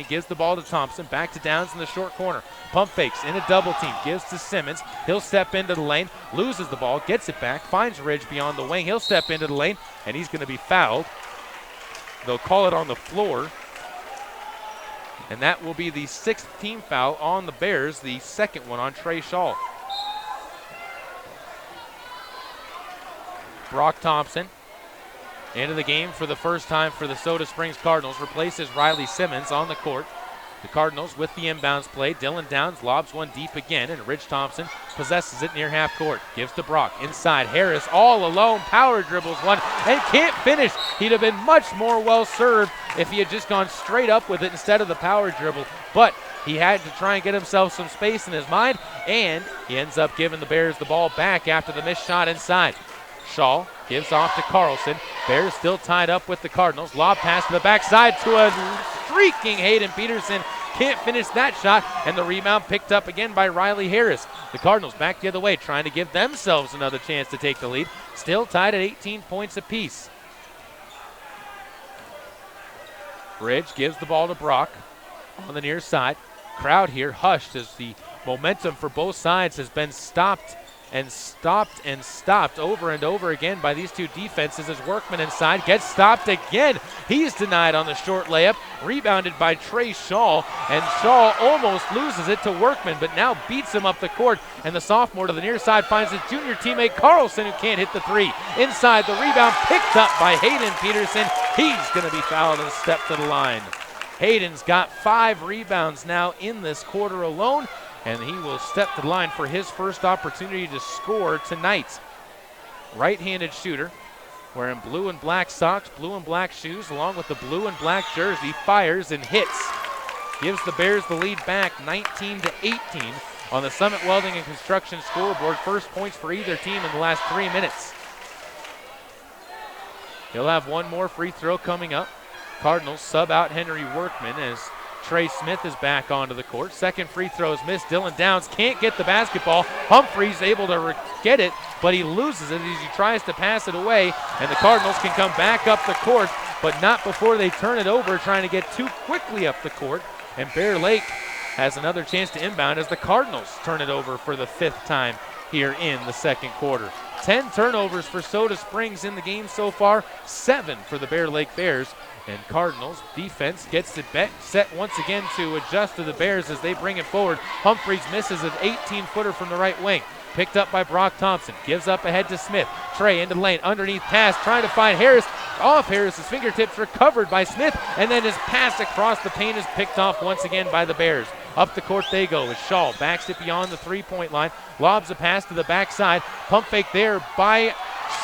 gives the ball to Thompson, back to Downs in the short corner. Pump fakes in a double team, gives to Simmons. He'll step into the lane, loses the ball, gets it back, finds Ridge beyond the wing. He'll step into the lane, and he's going to be fouled. They'll call it on the floor, and that will be the 6th team foul on the Bears, the 2nd one on Trey Shaw. Brock Thompson into the game for the first time for the Soda Springs Cardinals, replaces Riley Simmons on the court. The Cardinals with the inbounds play. Dylan Downs lobs one deep again, and Ridge Thompson possesses it near half court. Gives to Brock. Inside, Harris all alone. Power dribbles one and can't finish. He'd have been much more well served if he had just gone straight up with it instead of the power dribble. But he had to try and get himself some space in his mind, and he ends up giving the Bears the ball back after the missed shot inside. Shaw gives off to Carlson. Bears still tied up with the Cardinals. Lob pass to the backside to a streaking Hayden Peterson. Can't finish that shot, and the rebound picked up again by Riley Harris. The Cardinals back the other way, trying to give themselves another chance to take the lead. Still tied at 18 points apiece. Ridge gives the ball to Brock on the near side. Crowd here hushed as the momentum for both sides has been stopped over and over again by these two defenses as Workman inside gets stopped again. He's denied on the short layup, rebounded by Trey Shaw, and Shaw almost loses it to Workman, but now beats him up the court, and the sophomore to the near side finds his junior teammate Carlson, who can't hit the three. Inside, the rebound picked up by Hayden Peterson. He's going to be fouled and step to the line. Hayden's got 5 rebounds now in this quarter alone, and he will step to the line for his first opportunity to score tonight. Right-handed shooter, wearing blue and black socks, blue and black shoes, along with the blue and black jersey, fires and hits. Gives the Bears the lead back 19-18 on the Summit Welding and Construction scoreboard. First points for either team in the last 3 minutes. He'll have one more free throw coming up. Cardinals sub out Henry Workman as Trey Smith is back onto the court. Second free throw is missed. Dylan Downs can't get the basketball. Humphreys able to get it, but he loses it as he tries to pass it away, and the Cardinals can come back up the court, but not before they turn it over, trying to get too quickly up the court, and Bear Lake has another chance to inbound as the Cardinals turn it over for the 5th time here in the second quarter. 10 turnovers for Soda Springs in the game so far, 7 for the Bear Lake Bears. And Cardinals defense gets it set once again to adjust to the Bears as they bring it forward. Humphreys misses an 18-footer from the right wing. Picked up by Brock Thompson. Gives up ahead to Smith. Trey into the lane. Underneath pass. Trying to find Harris. Off Harris's fingertips. Recovered by Smith. And then his pass across the paint is picked off once again by the Bears. Up the court they go as Shaw backs it beyond the three-point line. Lobs a pass to the backside. Pump fake there by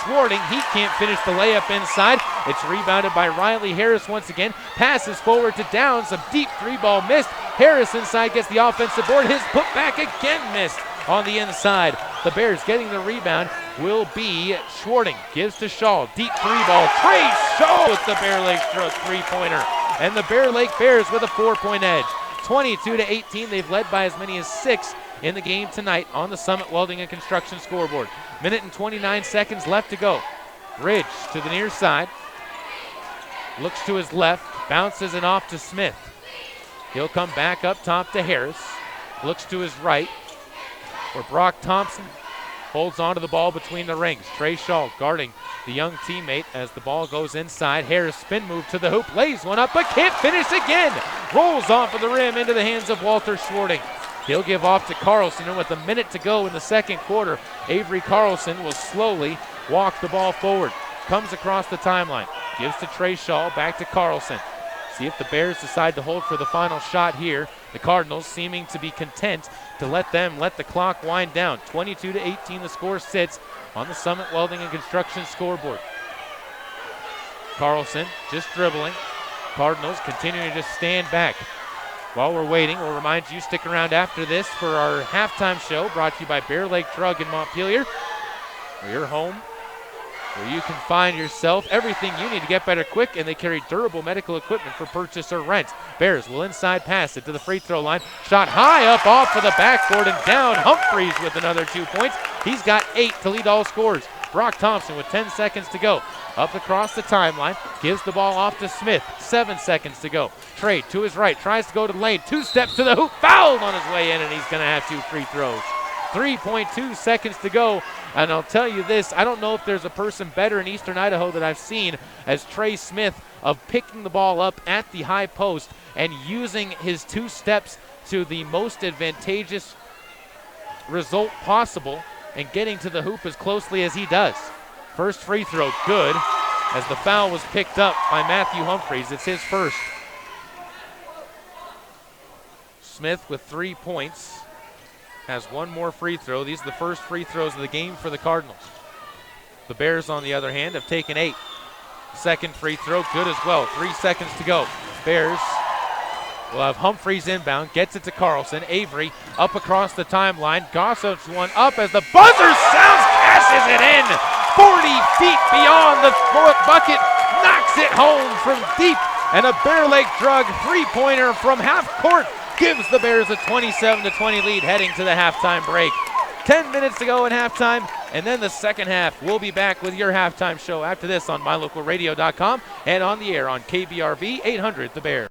Schwarting. He can't finish the layup inside. It's rebounded by Riley Harris once again. Passes forward to Downs. A deep 3-ball missed. Harris inside gets the offensive board. His putback again missed on the inside. The Bears getting the rebound will be Schwarting. Gives to Shaw. Deep 3-ball. Trey Shaw with the Bear Lake three-pointer. And the Bear Lake Bears with a 4-point edge. 22-18. They've led by as many as 6 in the game tonight on the Summit Welding and Construction scoreboard. Minute and 29 seconds left to go. Ridge to the near side. Looks to his left. Bounces it off to Smith. He'll come back up top to Harris. Looks to his right, where Brock Thompson holds onto the ball between the rings. Trey Shaw guarding the young teammate as the ball goes inside. Harris spin move to the hoop. Lays one up, but can't finish again. Rolls off of the rim into the hands of Walter Schwarting. He'll give off to Carlson, and with a minute to go in the second quarter, Avery Carlson will slowly walk the ball forward. Comes across the timeline. Gives to Trey Shaw, back to Carlson. See if the Bears decide to hold for the final shot here. The Cardinals seeming to be content to let the clock wind down. 22-18 the score sits on the Summit Welding and Construction scoreboard. Carlson just dribbling. Cardinals continuing to just stand back. While we're waiting, we'll remind you, stick around after this for our halftime show brought to you by Bear Lake Drug in Montpelier. For your home, where you can find yourself everything you need to get better quick, and they carry durable medical equipment for purchase or rent. Bears will inside pass it to the free throw line. Shot high up off of the backboard and down. Humphreys with another 2 points. He's got 8 to lead all scorers. Brock Thompson with 10 seconds to go. Up across the timeline, gives the ball off to Smith. 7 seconds to go. Trey to his right, tries to go to the lane. 2 steps to the hoop, fouled on his way in, and he's going to have 2 free throws. 3.2 seconds to go, and I'll tell you this, I don't know if there's a person better in Eastern Idaho that I've seen as Trey Smith of picking the ball up at the high post and using his 2 steps to the most advantageous result possible and getting to the hoop as closely as he does. First free throw, good, as the foul was picked up by Matthew Humphreys. It's his first. Smith with 3 points. Has one more free throw. These are the first free throws of the game for the Cardinals. The Bears, on the other hand, have taken 8. Second free throw, good as well. 3 seconds to go. Bears will have Humphreys inbound, gets it to Carlson. Avery up across the timeline. Gossip's one up as the buzzer sounds, cashes it in. 40 feet beyond the bucket, knocks it home from deep. And a Bear Lake Drug three-pointer from half court gives the Bears a 27-20 lead heading to the halftime break. 10 minutes to go in halftime, and then the second half. We'll be back with your halftime show after this on mylocalradio.com and on the air on KBRV 800 The Bear.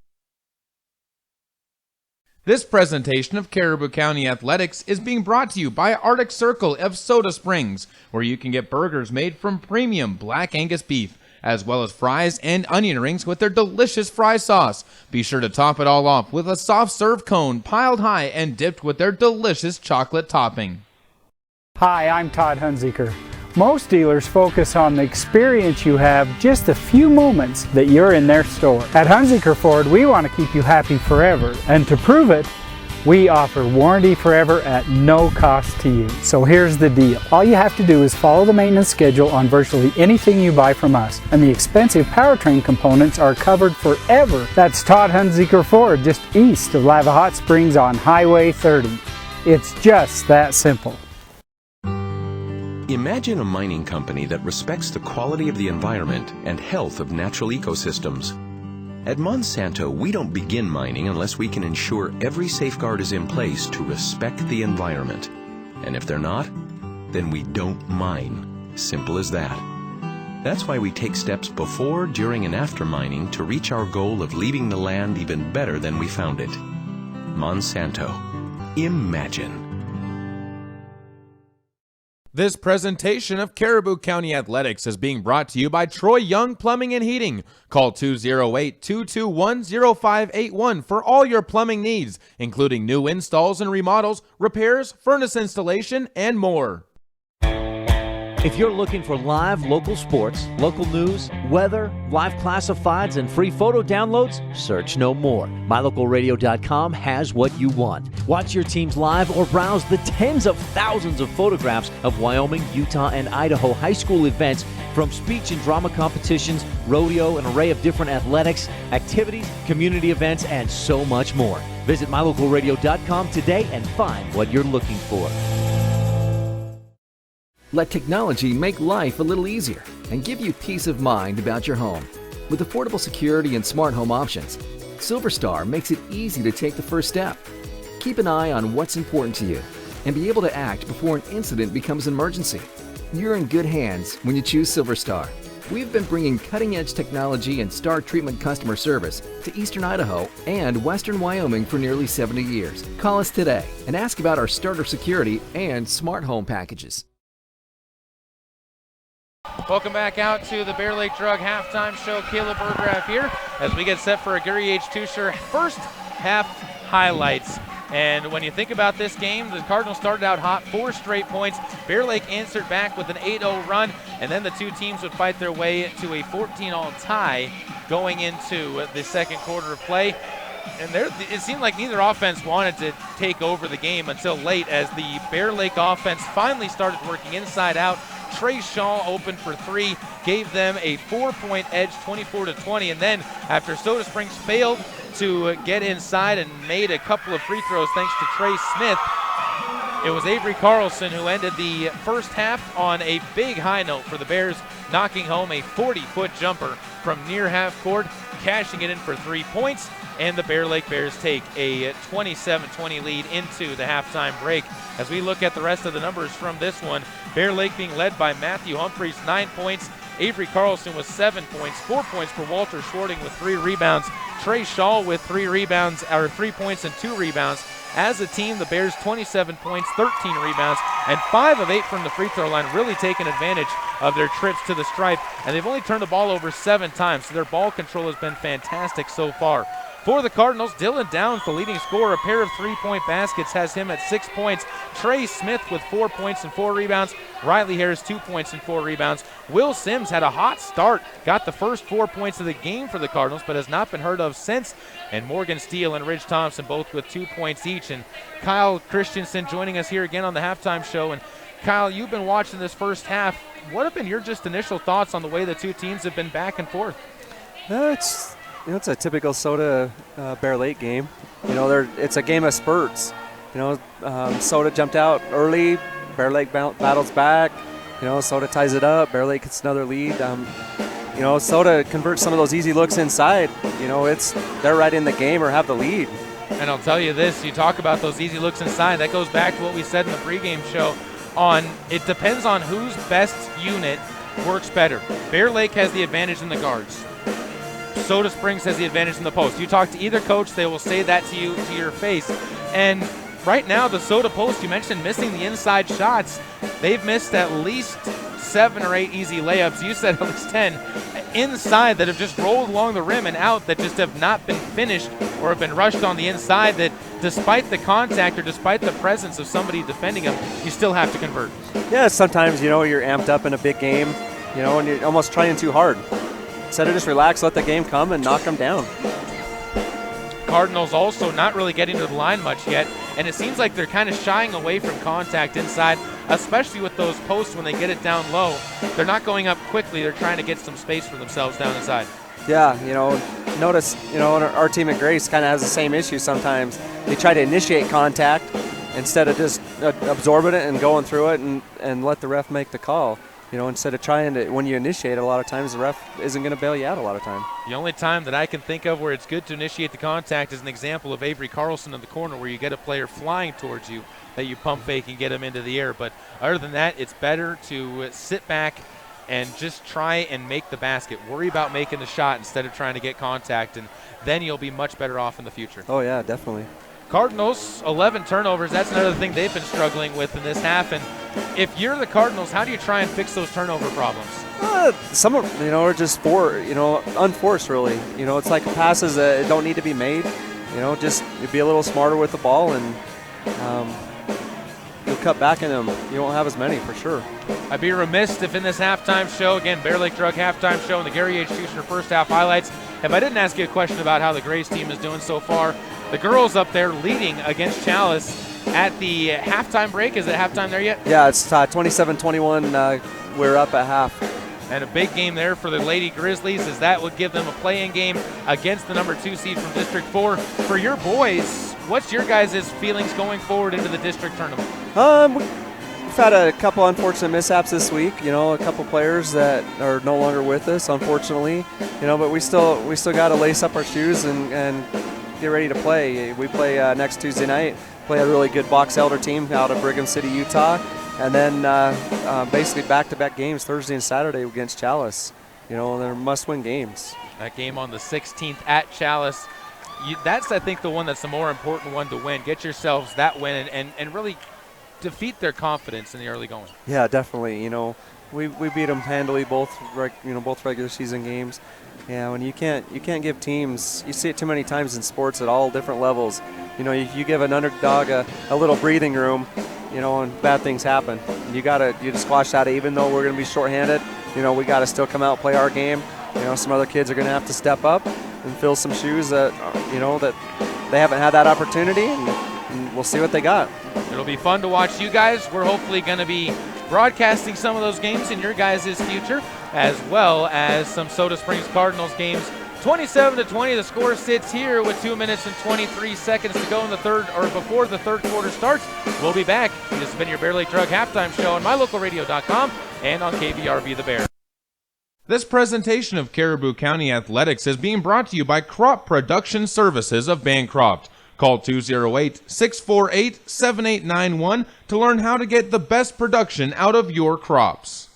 This presentation of Caribou County Athletics is being brought to you by Arctic Circle of Soda Springs, where you can get burgers made from premium Black Angus beef, as well as fries and onion rings with their delicious fry sauce. Be sure to top it all off with a soft serve cone piled high and dipped with their delicious chocolate topping. Hi, I'm Todd Hunziker. Most dealers focus on the experience you have just a few moments that you're in their store. At Hunziker Ford, we want to keep you happy forever, and to prove it, we offer warranty forever at no cost to you. So here's the deal. All you have to do is follow the maintenance schedule on virtually anything you buy from us, and the expensive powertrain components are covered forever. That's Todd Hunziker Ford, just east of Lava Hot Springs on Highway 30. It's just that simple. Imagine a mining company that respects the quality of the environment and health of natural ecosystems. At Monsanto, we don't begin mining unless we can ensure every safeguard is in place to respect the environment. And if they're not, then we don't mine. Simple as that. That's why we take steps before, during, and after mining to reach our goal of leaving the land even better than we found it. Monsanto. Imagine. This presentation of Caribou County Athletics is being brought to you by Troy Young Plumbing and Heating. Call 208-221-0581 for all your plumbing needs, including new installs and remodels, repairs, furnace installation, and more. If you're looking for live local sports, local news, weather, live classifieds, and free photo downloads, search no more. MyLocalRadio.com has what you want. Watch your teams live or browse the tens of thousands of photographs of Wyoming, Utah, and Idaho high school events, from speech and drama competitions, rodeo, an array of different athletics, activities, community events, and so much more. Visit MyLocalRadio.com today and find what you're looking for. Let technology make life a little easier and give you peace of mind about your home. With affordable security and smart home options, SilverStar makes it easy to take the first step. Keep an eye on what's important to you and be able to act before an incident becomes an emergency. You're in good hands when you choose SilverStar. We've been bringing cutting-edge technology and star treatment customer service to Eastern Idaho and Western Wyoming for nearly 70 years. Call us today and ask about our starter security and smart home packages. Welcome back out to the Bear Lake Drug halftime show. Caleb Burgraff here as we get set for a Gary H. Tusher first half highlights. And when you think about this game, the Cardinals started out hot, 4 straight points. Bear Lake answered back with an 8-0 run, and then the two teams would fight their way to a 14-all tie going into the second quarter of play. And it seemed like neither offense wanted to take over the game until late, as the Bear Lake offense finally started working inside out. Trey Shaw opened for 3, gave them a 4-point edge, 24-20, and then after Soda Springs failed to get inside and made a couple of free throws thanks to Trey Smith, it was Avery Carlson who ended the first half on a big high note for the Bears, knocking home a 40-foot jumper from near half court, cashing it in for 3 points, and the Bear Lake Bears take a 27-20 lead into the halftime break. As we look at the rest of the numbers from this one, Bear Lake being led by Matthew Humphreys, 9 points. Avery Carlson with 7 points, 4 points for Walter Schwarting with 3 rebounds. Trey Shaw with 3 points and 2 rebounds. As a team, the Bears 27 points, 13 rebounds, and 5 of 8 from the free throw line, really taking advantage of their trips to the stripe. And they've only turned the ball over 7 times, so their ball control has been fantastic so far. For the Cardinals, Dylan Downs, the leading scorer, a pair of 3-point baskets, has him at 6 points. Trey Smith with 4 points and 4 rebounds. Riley Harris, 2 points and 4 rebounds. Will Sims had a hot start, got the first 4 points of the game for the Cardinals, but has not been heard of since. And Morgan Steele and Ridge Thompson both with 2 points each. And Kyle Christensen joining us here again on the halftime show. And Kyle, you've been watching this first half. What have been your just initial thoughts on the way the two teams have been back and forth? It's a typical Soda Bear Lake game. It's a game of spurts. Soda jumped out early. Bear Lake battles back. Soda ties it up. Bear Lake gets another lead. Soda converts some of those easy looks inside. They're right in the game or have the lead. And I'll tell you this, you talk about those easy looks inside. That goes back to what we said in the pregame show on it depends on whose best unit works better. Bear Lake has the advantage in the guards. Soda Springs has the advantage in the post. You talk to either coach, they will say that to you to your face. And right now, the Soda post, you mentioned missing the inside shots. They've missed at least 7 or 8 easy layups. You said at least 10 inside that have just rolled along the rim and out that just have not been finished or have been rushed on the inside that despite the contact or despite the presence of somebody defending them, you still have to convert. Yeah, sometimes, you're amped up in a big game, and you're almost trying too hard. Instead of just relax, let the game come and knock them down. Cardinals also not really getting to the line much yet, and it seems like they're kind of shying away from contact inside, especially with those posts when they get it down low. They're not going up quickly. They're trying to get some space for themselves down inside. Yeah, notice, our team at Grace kind of has the same issue sometimes. They try to initiate contact instead of just absorbing it and going through it and let the ref make the call. Instead of trying to, when you initiate, a lot of times the ref isn't going to bail you out a lot of time. The only time that I can think of where it's good to initiate the contact is an example of Avery Carlson in the corner where you get a player flying towards you that you pump fake and get him into the air. But other than that, it's better to sit back and just try and make the basket. Worry about making the shot instead of trying to get contact, and then you'll be much better off in the future. Oh, yeah, definitely. Cardinals, 11 turnovers. That's another thing they've been struggling with in this half. And if you're the Cardinals, how do you try and fix those turnover problems? Some are just unforced, really. It's like passes that don't need to be made. Just be a little smarter with the ball, and you'll cut back in them. You won't have as many, for sure. I'd be remiss if in this halftime show, again, Bear Lake Drug halftime show and the Gary H. Tushner first half highlights, if I didn't ask you a question about how the Grace team is doing so far. The girls up there leading against Chalice at the halftime break. Is it halftime there yet? Yeah, it's 27-21. We're up at half. And a big game there for the Lady Grizzlies, as that would give them a play-in game against the number 2 seed from District 4. For your boys, what's your guys' feelings going forward into the district tournament? We've had a couple unfortunate mishaps this week. A couple players that are no longer with us, unfortunately. But we still got to lace up our shoes and get ready to play. We play next Tuesday night. Play a really good box elder team out of Brigham City, Utah, and then basically back-to-back games Thursday and Saturday against Chalice. They're must-win games. That game on the 16th at Chalice. That's, I think, the one that's the more important one to win. Get yourselves that win and really defeat their confidence in the early going. Yeah, definitely. We beat them handily both regular season games. Yeah, when you can't give teams, you see it too many times in sports at all different levels. You give an underdog a little breathing room, and bad things happen. You just squash that. Even though we're going to be shorthanded, we got to still come out and play our game. Some other kids are going to have to step up and fill some shoes that that they haven't had that opportunity, and we'll see what they got. It'll be fun to watch you guys. We're hopefully going to be broadcasting some of those games in your guys' future, as well as some Soda Springs Cardinals games. 27-20, the score sits here with 2 minutes and 23 seconds to go in the third, or before the third quarter starts. We'll be back. This has been your Bear Lake Drug halftime show on mylocalradio.com and on KBRV The Bear. This presentation of Caribou County Athletics is being brought to you by Crop Production Services of Bancroft. Call 208-648-7891 to learn how to get the best production out of your crops.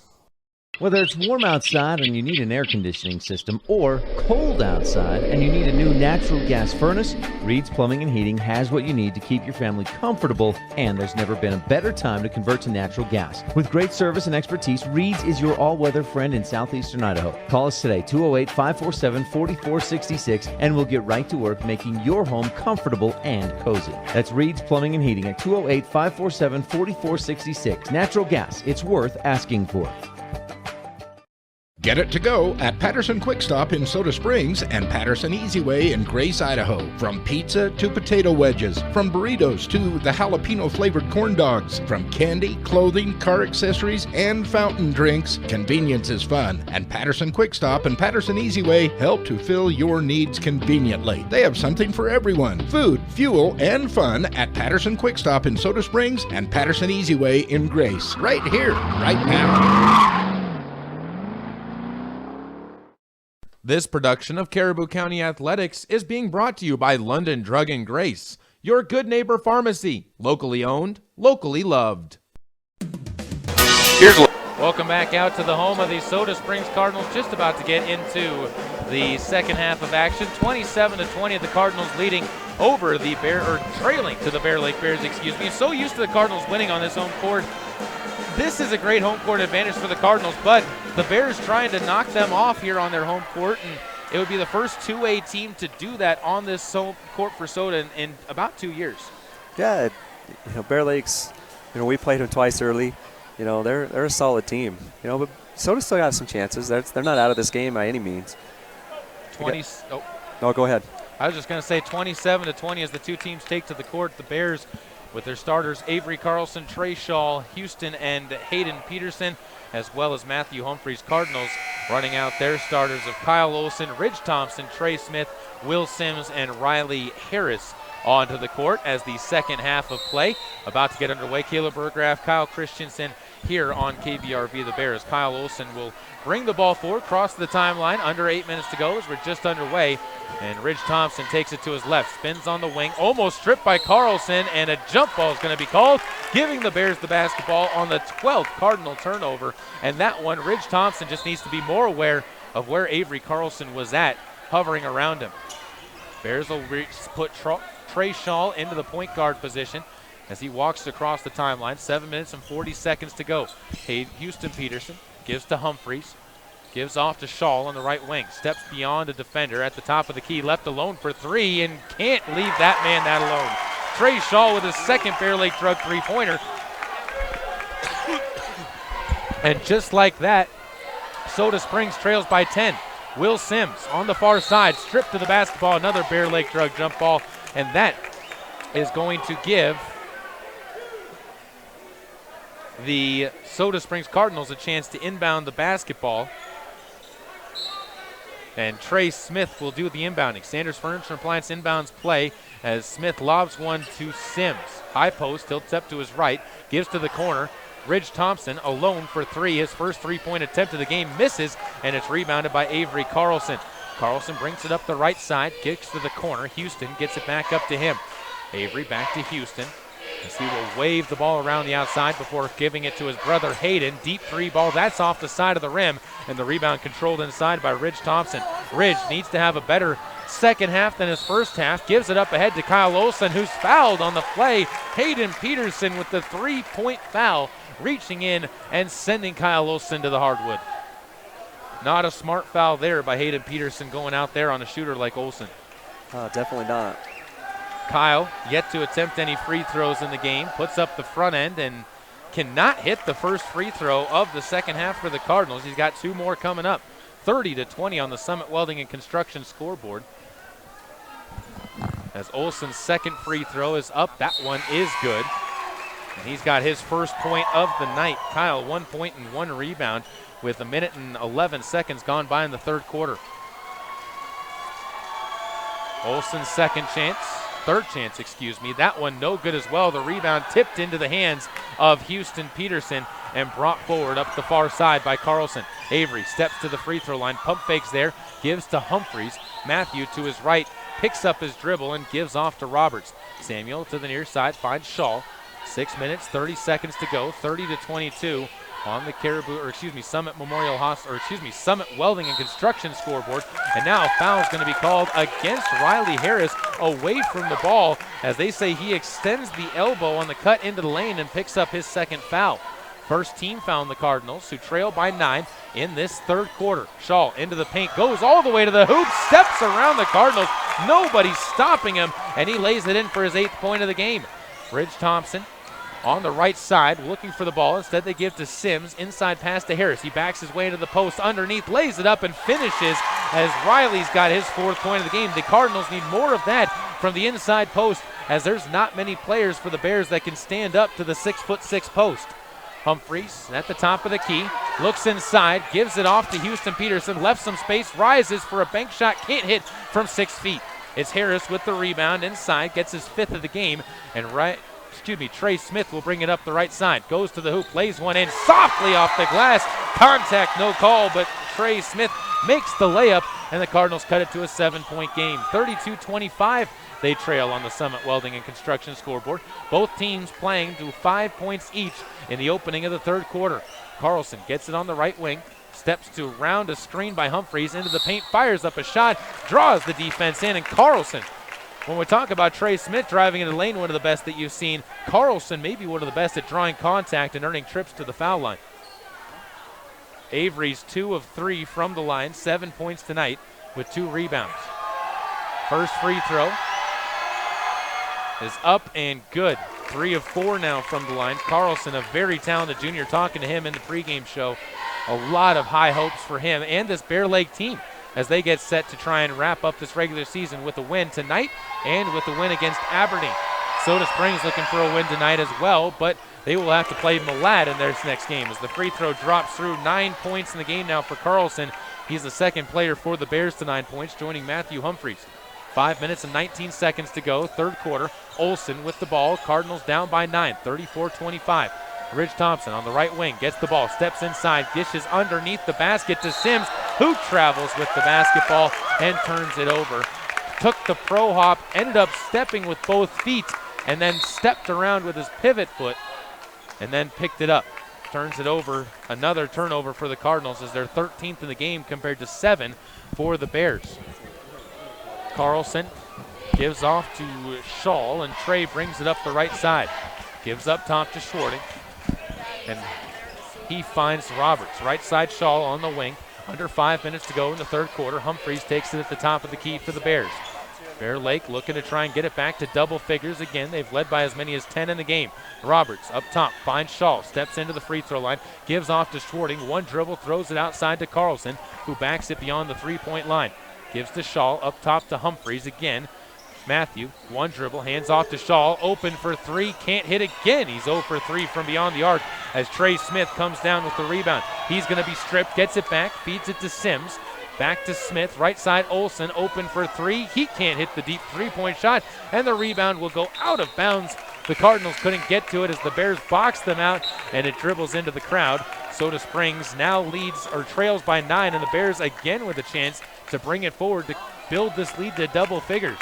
Whether it's warm outside and you need an air conditioning system, or cold outside and you need a new natural gas furnace, Reed's Plumbing and Heating has what you need to keep your family comfortable, and there's never been a better time to convert to natural gas. With great service and expertise, Reed's is your all-weather friend in southeastern Idaho. Call us today, 208-547-4466, and we'll get right to work making your home comfortable and cozy. That's Reed's Plumbing and Heating at 208-547-4466. Natural gas, it's worth asking for. Get it to go at Patterson Quick Stop in Soda Springs and Patterson Easy Way in Grace, Idaho. From pizza to potato wedges, from burritos to the jalapeno flavored corn dogs, from candy, clothing, car accessories, and fountain drinks, convenience is fun. And Patterson Quick Stop and Patterson Easy Way help to fill your needs conveniently. They have something for everyone: food, fuel, and fun at Patterson Quick Stop in Soda Springs and Patterson Easy Way in Grace. Right here, right now. This production of Caribou County Athletics is being brought to you by London Drug and Grace, your good neighbor pharmacy, locally owned, locally loved. Welcome back out to the home of the Soda Springs Cardinals, just about to get into the second half of action. 27-20, the Cardinals leading over the trailing to the Bear Lake Bears, excuse me. So used to the Cardinals winning on this home court. This is a great home court advantage for the Cardinals, but the Bears trying to knock them off here on their home court, and it would be the first 2A team to do that on this court for Soda in about 2 years. Yeah, Bear Lakes, we played them twice early. They're a solid team. But Soda still got some chances. They're not out of this game by any means. No, go ahead. I was just going to say 27-20 as the two teams take to the court. The Bears, with their starters Avery Carlson, Trey Shaw, Houston, and Hayden Peterson, as well as Matthew Humphreys. Cardinals running out their starters of Kyle Olson, Ridge Thompson, Trey Smith, Will Sims, and Riley Harris onto the court as the second half of play about to get underway. Caleb Burgraff, Kyle Christensen here on KBRV. The Bears. Kyle Olson will bring the ball forward, cross the timeline, under 8 minutes to go as we're just underway. And Ridge Thompson takes it to his left, spins on the wing, almost stripped by Carlson, and a jump ball is going to be called, giving the Bears the basketball on the 12th Cardinal turnover. And that one, Ridge Thompson just needs to be more aware of where Avery Carlson was at, hovering around him. Bears will put Trey Shaw into the point guard position as he walks across the timeline. 7 minutes and 40 seconds to go. Houston Peterson gives to Humphreys. Gives off to Shaw on the right wing. Steps beyond a defender at the top of the key. Left alone for three and can't leave that man that alone. Trey Shaw with his second Bear Lake Drug three-pointer. And just like that, Soda Springs trails by 10. Will Sims on the far side, stripped to the basketball. Another Bear Lake Drug jump ball. And that is going to give the Soda Springs Cardinals a chance to inbound the basketball. And Trey Smith will do the inbounding. Sanders Furniture Appliance inbounds play as Smith lobs one to Sims. High post, tilts up to his right, gives to the corner. Ridge Thompson alone for three. His first three-point attempt of the game misses, and it's rebounded by Avery Carlson. Carlson brings it up the right side, kicks to the corner. Houston gets it back up to him. Avery back to Houston. As he will wave the ball around the outside before giving it to his brother Hayden. Deep three ball, that's off the side of the rim, and the rebound controlled inside by Ridge Thompson. Ridge needs to have a better second half than his first half. Gives it up ahead to Kyle Olson, who's fouled on the play. Hayden Peterson with the three-point foul, reaching in and sending Kyle Olson to the hardwood. Not a smart foul there by Hayden Peterson going out there on a shooter like Olson. Definitely not. Kyle, yet to attempt any free throws in the game, puts up the front end and cannot hit the first free throw of the second half for the Cardinals. He's got two more coming up. 30-20 on the Summit Welding and Construction scoreboard. As Olson's second free throw is up, that one is good. And he's got his first point of the night. Kyle, 1 point and 1 rebound with a minute and 11 seconds gone by in the third quarter. Olson's third chance, that one no good as well. The rebound tipped into the hands of Houston Peterson and brought forward up the far side by Carlson. Avery steps to the free throw line, pump fakes there, gives to Humphreys. Matthew to his right, picks up his dribble and gives off to Roberts. Samuel to the near side, finds Shaw. 6 minutes, 30 seconds to go, 30-22. on the Summit Memorial Hospital, Summit Welding and Construction scoreboard. And now a foul is going to be called against Riley Harris away from the ball, as they say he extends the elbow on the cut into the lane and picks up his second foul. First team foul on the Cardinals, who trail by 9 in this third quarter. Shaw into the paint, goes all the way to the hoop, steps around the Cardinals. Nobody's stopping him, and he lays it in for his 8th point of the game. Ridge Thompson on the right side, looking for the ball. Instead, they give to Sims. Inside pass to Harris. He backs his way into the post underneath, lays it up, and finishes as Riley's got his 4th point of the game. The Cardinals need more of that from the inside post, as there's not many players for the Bears that can stand up to the 6'6" post. Humphreys at the top of the key, looks inside, gives it off to Houston Peterson, left some space, rises for a bank shot, can't hit from 6 feet. It's Harris with the rebound inside, gets his 5th of the game, and Trey Smith will bring it up the right side. Goes to the hoop, lays one in softly off the glass. Contact, no call, but Trey Smith makes the layup, and the Cardinals cut it to a 7-point game. 32-25, they trail on the Summit Welding and Construction scoreboard. Both teams playing to 5 points each in the opening of the third quarter. Carlson gets it on the right wing, steps to round a screen by Humphreys into the paint, fires up a shot, draws the defense in, and Carlson, when we talk about Trey Smith driving into the lane, one of the best that you've seen, Carlson may be one of the best at drawing contact and earning trips to the foul line. Avery's 2 of 3 from the line, 7 points tonight with 2 rebounds. First free throw is up and good. 3 of 4 now from the line. Carlson, a very talented junior, talking to him in the pregame show. A lot of high hopes for him and this Bear Lake team as they get set to try and wrap up this regular season with a win tonight and with the win against Aberdeen. Soda Springs looking for a win tonight as well, but they will have to play Malad in their next game as the free throw drops through. 9 points in the game now for Carlson. He's the second player for the Bears to 9 points, joining Matthew Humphreys. 5 minutes and 19 seconds to go, third quarter. Olsen with the ball. Cardinals down by 9, 34-25. Ridge Thompson on the right wing gets the ball, steps inside, dishes underneath the basket to Sims, who travels with the basketball and turns it over. Took the pro hop, ended up stepping with both feet, and then stepped around with his pivot foot, and then picked it up. Turns it over, another turnover for the Cardinals as they're 13th in the game compared to 7 for the Bears. Carlson gives off to Shaw, and Trey brings it up the right side. Gives up top to Schwarting, and he finds Roberts. Right side Shaw on the wing. Under 5 minutes to go in the third quarter. Humphreys takes it at the top of the key for the Bears. Bear Lake looking to try and get it back to double figures again. They've led by as many as 10 in the game. Roberts up top, finds Shaw, steps into the free throw line, gives off to Schwarting. One dribble, throws it outside to Carlson, who backs it beyond the three-point line. Gives to Shaw, up top to Humphreys again. Matthew, one dribble, hands off to Shaw, open for 3, can't hit again. He's 0 for 3 from beyond the arc as Trey Smith comes down with the rebound. He's going to be stripped, gets it back, feeds it to Sims. Back to Smith, right side Olsen, open for 3. He can't hit the deep three-point shot, and the rebound will go out of bounds. The Cardinals couldn't get to it as the Bears boxed them out, and it dribbles into the crowd. Soda Springs now leads or trails by 9, and the Bears again with a chance to bring it forward to build this lead to double figures.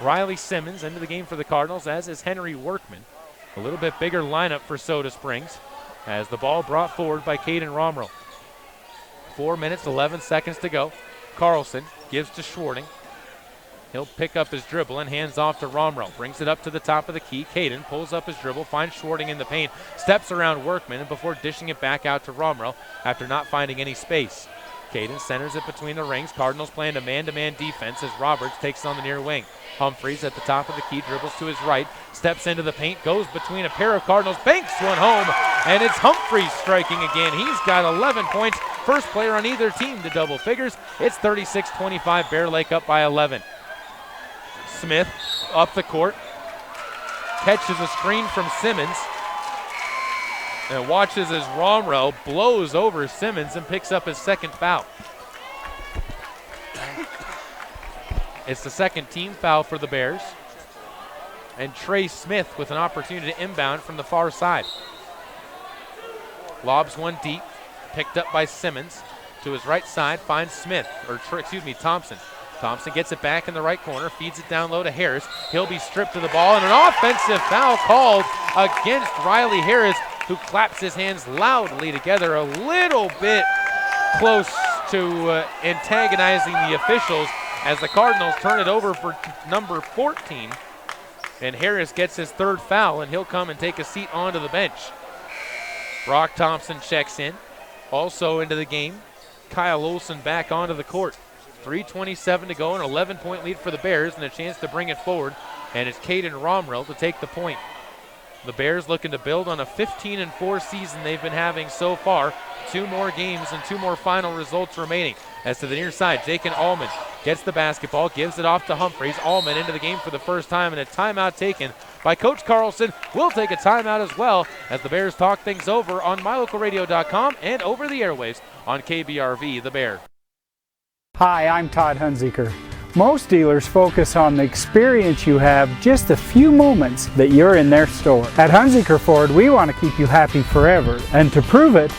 Riley Simmons into the game for the Cardinals, as is Henry Workman. A little bit bigger lineup for Soda Springs as the ball brought forward by Caden Romero. 4 minutes, 11 seconds to go. Carlson gives to Schwarting. He'll pick up his dribble and hands off to Romero. Brings it up to the top of the key. Caden pulls up his dribble, finds Schwarting in the paint, steps around Workman, and before dishing it back out to Romero after not finding any space. Caden centers it between the rings. Cardinals playing a man-to-man defense as Roberts takes on the near wing. Humphreys at the top of the key, dribbles to his right, steps into the paint, goes between a pair of Cardinals, banks one home, and it's Humphreys striking again. He's got 11 points, first player on either team to double figures. It's 36-25, Bear Lake up by 11. Smith up the court, catches a screen from Simmons, and watches as Romero blows over Simmons and picks up his second foul. It's the second team foul for the Bears. And Trey Smith with an opportunity to inbound from the far side. Lobs one deep, picked up by Simmons. To his right side, finds Thompson. Thompson gets it back in the right corner, feeds it down low to Harris. He'll be stripped of the ball, and an offensive foul called against Riley Harris. who claps his hands loudly together, a little bit close to antagonizing the officials as the Cardinals turn it over for number 14. And Harris gets his third foul, and he'll come and take a seat onto the bench. Brock Thompson checks in. Also into the game, Kyle Olson back onto the court. 3:27 to go, an 11-point lead for the Bears, and a chance to bring it forward. And it's Caden Romrell to take the point. The Bears looking to build on a 15-4 season they've been having so far. 2 more games and 2 more final results remaining. As to the near side, Jacob Allman gets the basketball, gives it off to Humphreys. Allman into the game for the first time, and a timeout taken by Coach Carlson. We'll take a timeout as well as the Bears talk things over on mylocalradio.com and over the airwaves on KBRV, The Bear. Hi, I'm Todd Hunziker. Most dealers focus on the experience you have just a few moments that you're in their store. At Hunziker Ford, we want to keep you happy forever, and to prove it,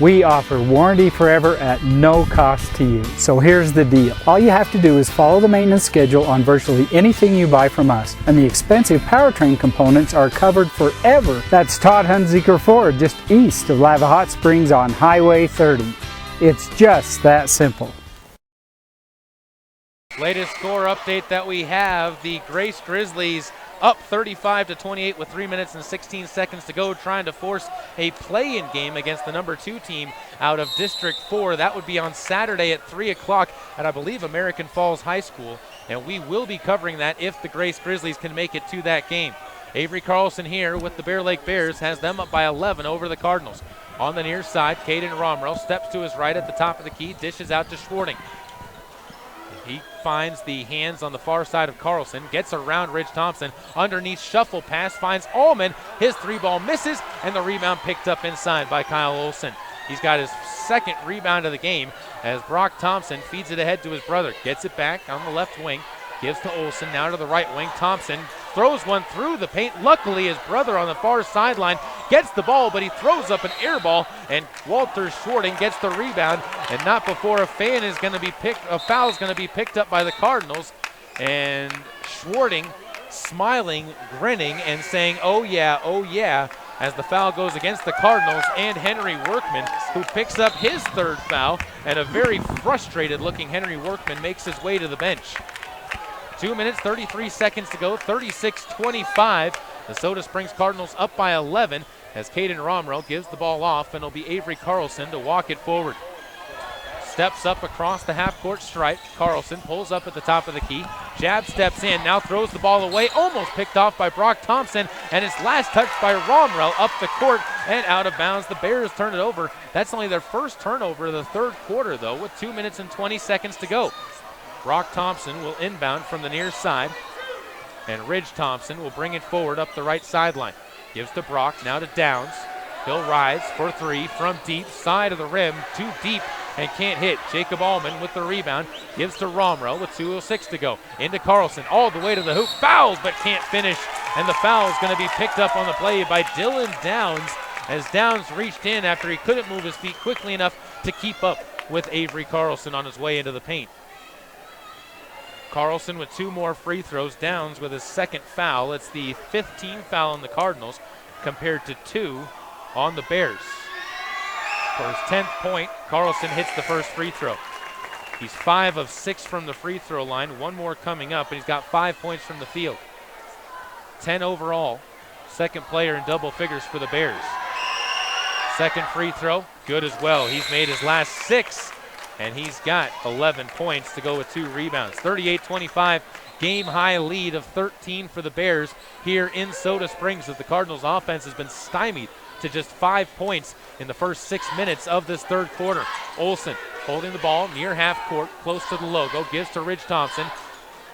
we offer warranty forever at no cost to you. So here's the deal. All you have to do is follow the maintenance schedule on virtually anything you buy from us, and the expensive powertrain components are covered forever. That's Todd Hunziker Ford, just east of Lava Hot Springs on Highway 30. It's just that simple. Latest score update that we have, the Grace Grizzlies up 35-28 with 3 minutes and 16 seconds to go, trying to force a play-in game against the number 2 team out of District 4. That would be on Saturday at 3 o'clock at, I believe, American Falls High School, and we will be covering that if the Grace Grizzlies can make it to that game. Avery Carlson here with the Bear Lake Bears has them up by 11 over the Cardinals. On the near side, Caden Romrell steps to his right at the top of the key, dishes out to Schwarting. He finds the hands on the far side of Carlson, gets around Ridge Thompson, underneath shuffle pass, finds Allman, his 3-ball misses, and the rebound picked up inside by Kyle Olson. He's got his second rebound of the game as Brock Thompson feeds it ahead to his brother, gets it back on the left wing, gives to Olson, now to the right wing. Thompson throws one through the paint. Luckily, his brother on the far sideline gets the ball, but he throws up an air ball, and Walter Schwarting gets the rebound, and not before a foul is going to be picked up by the Cardinals. And Schwarting smiling, grinning, and saying, "Oh yeah," as the foul goes against the Cardinals and Henry Workman, who picks up his third foul, and a very frustrated-looking Henry Workman makes his way to the bench. 2 minutes, 33 seconds to go, 36-25. The Soda Springs Cardinals up by 11 as Caden Romrell gives the ball off, and it'll be Avery Carlson to walk it forward. Steps up across the half-court stripe. Carlson pulls up at the top of the key. Jab steps in, now throws the ball away, almost picked off by Brock Thompson, and it's last touched by Romrell up the court and out of bounds. The Bears turn it over. That's only their first turnover of the third quarter, though, with 2 minutes and 20 seconds to go. Brock Thompson will inbound from the near side, and Ridge Thompson will bring it forward up the right sideline. Gives to Brock, now to Downs. He'll rise for 3 from deep side of the rim, too deep and can't hit. Jacob Allman with the rebound, gives to Romrell with 2:06 to go. Into Carlson, all the way to the hoop, fouls but can't finish, and the foul is going to be picked up on the play by Dylan Downs, as Downs reached in after he couldn't move his feet quickly enough to keep up with Avery Carlson on his way into the paint. Carlson with 2 more free throws. Downs with his second foul. It's the 5th team foul on the Cardinals compared to 2 on the Bears. For his 10th point, Carlson hits the first free throw. He's 5 of 6 from the free throw line. 1 more coming up, and he's got 5 points from the field. 10 overall. Second player in double figures for the Bears. Second free throw, good as well. He's made his last 6. And he's got 11 points to go with 2 rebounds. 38-25, game high lead of 13 for the Bears here in Soda Springs, as the Cardinals offense has been stymied to just 5 points in the first 6 minutes of this third quarter. Olson holding the ball near half court, close to the logo, gives to Ridge Thompson.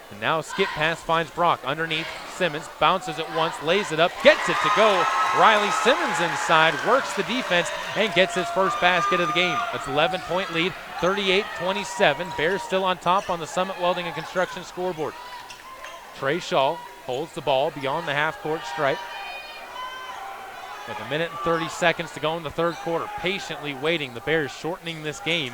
And now a skip pass finds Brock underneath Simmons, bounces it once, lays it up, gets it to go. Riley Simmons inside, works the defense, and gets his first basket of the game. It's 11-point lead, 38-27. Bears still on top on the Summit Welding and Construction scoreboard. Trey Shaw holds the ball beyond the half-court stripe. With 1 minute and 30 seconds to go in the third quarter, patiently waiting. The Bears shortening this game,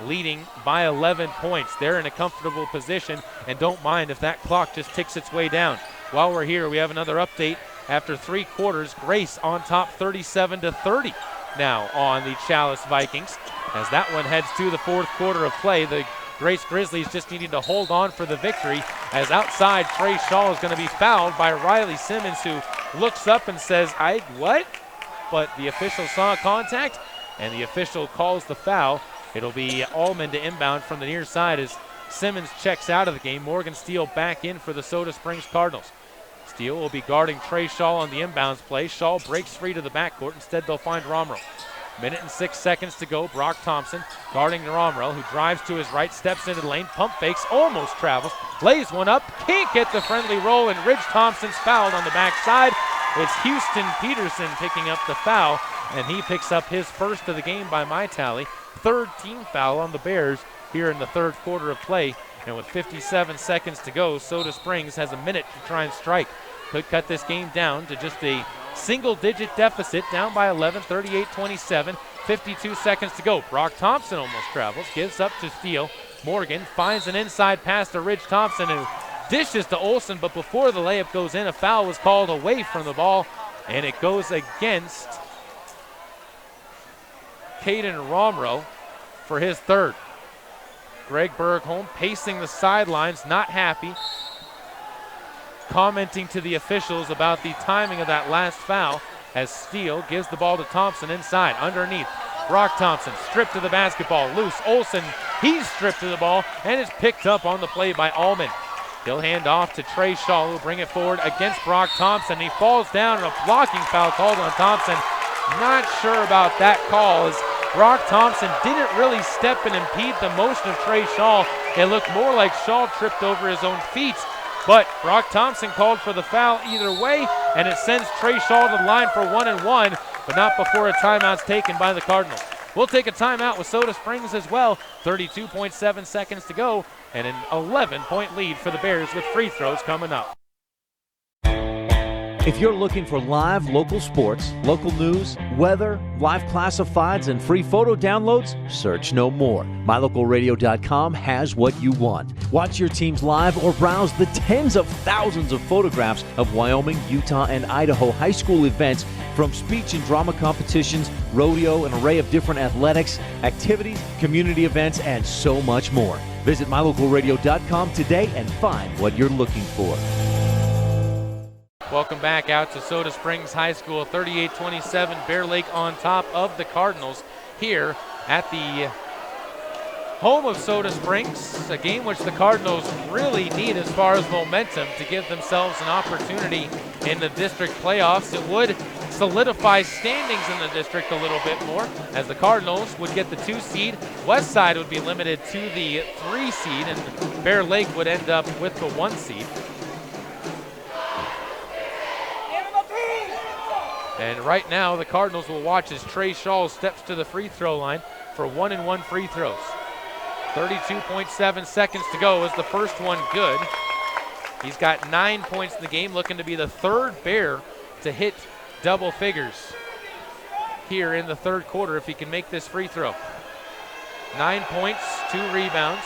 leading by 11 points. They're in a comfortable position and don't mind if that clock just ticks its way down. While we're here, we have another update after 3 quarters. Grace on top 37-30 now on the Chalice Vikings as that one heads to the 4th quarter of play. The Grace Grizzlies just needing to hold on for the victory as outside Trey Shaw is going to be fouled by Riley Simmons, who looks up and says, what? But the official saw contact and the official calls the foul. It'll be Allman to inbound from the near side as Simmons checks out of the game. Morgan Steele back in for the Soda Springs Cardinals. Steele will be guarding Trey Shaw on the inbounds play. Shaw breaks free to the backcourt. Instead, they'll find Romrell. 1:06 to go. Brock Thompson guarding Romrell, who drives to his right, steps into the lane, pump fakes, almost travels, lays one up, can't get the friendly roll, and Ridge Thompson's fouled on the backside. It's Houston Peterson picking up the foul, and he picks up his first of the game by my tally. 3rd team foul on the Bears here in the 3rd quarter of play. And with 57 seconds to go, Soda Springs has a minute to try and strike. Could cut this game down to just a single-digit deficit, down by 11, 38-27. 52 seconds to go. Brock Thompson almost travels, gives up to Steele. Morgan finds an inside pass to Ridge Thompson, who dishes to Olsen, but before the layup goes in, a foul was called away from the ball, and it goes against Caden Romrell for his 3rd. Greg Bergholm pacing the sidelines, not happy, commenting to the officials about the timing of that last foul as Steele gives the ball to Thompson inside, underneath. Brock Thompson stripped to the basketball, loose. Olsen, he's stripped to the ball and is picked up on the play by Allman. He'll hand off to Trey Shaw, who'll bring it forward against Brock Thompson. He falls down and a blocking foul called on Thompson. Not sure about that call as Brock Thompson didn't really step and impede the motion of Trey Shaw. It looked more like Shaw tripped over his own feet. But Brock Thompson called for the foul either way, and it sends Trey Shaw to the line for 1 and 1, but not before a timeout's taken by the Cardinals. We'll take a timeout with Soda Springs as well. 32.7 seconds to go, and an 11-point lead for the Bears with free throws coming up. If you're looking for live local sports, local news, weather, live classifieds, and free photo downloads, search no more. MyLocalRadio.com has what you want. Watch your teams live or browse the tens of thousands of photographs of Wyoming, Utah, and Idaho high school events, from speech and drama competitions, rodeo, an array of different athletics, activities, community events, and so much more. Visit MyLocalRadio.com today and find what you're looking for. Welcome back out to Soda Springs High School. 38-27, Bear Lake on top of the Cardinals here at the home of Soda Springs. A game which the Cardinals really need as far as momentum to give themselves an opportunity in the district playoffs. It would solidify standings in the district a little bit more, as the Cardinals would get the 2 seed. West Side would be limited to the 3 seed, and Bear Lake would end up with the 1 seed. And right now, the Cardinals will watch as Trey Shaw steps to the free throw line for 1 and 1 free throws. 32.7 seconds to go. Is the first one good? He's got 9 points in the game, looking to be the 3rd Bear to hit double figures here in the 3rd quarter if he can make this free throw. 9 points, 2 rebounds.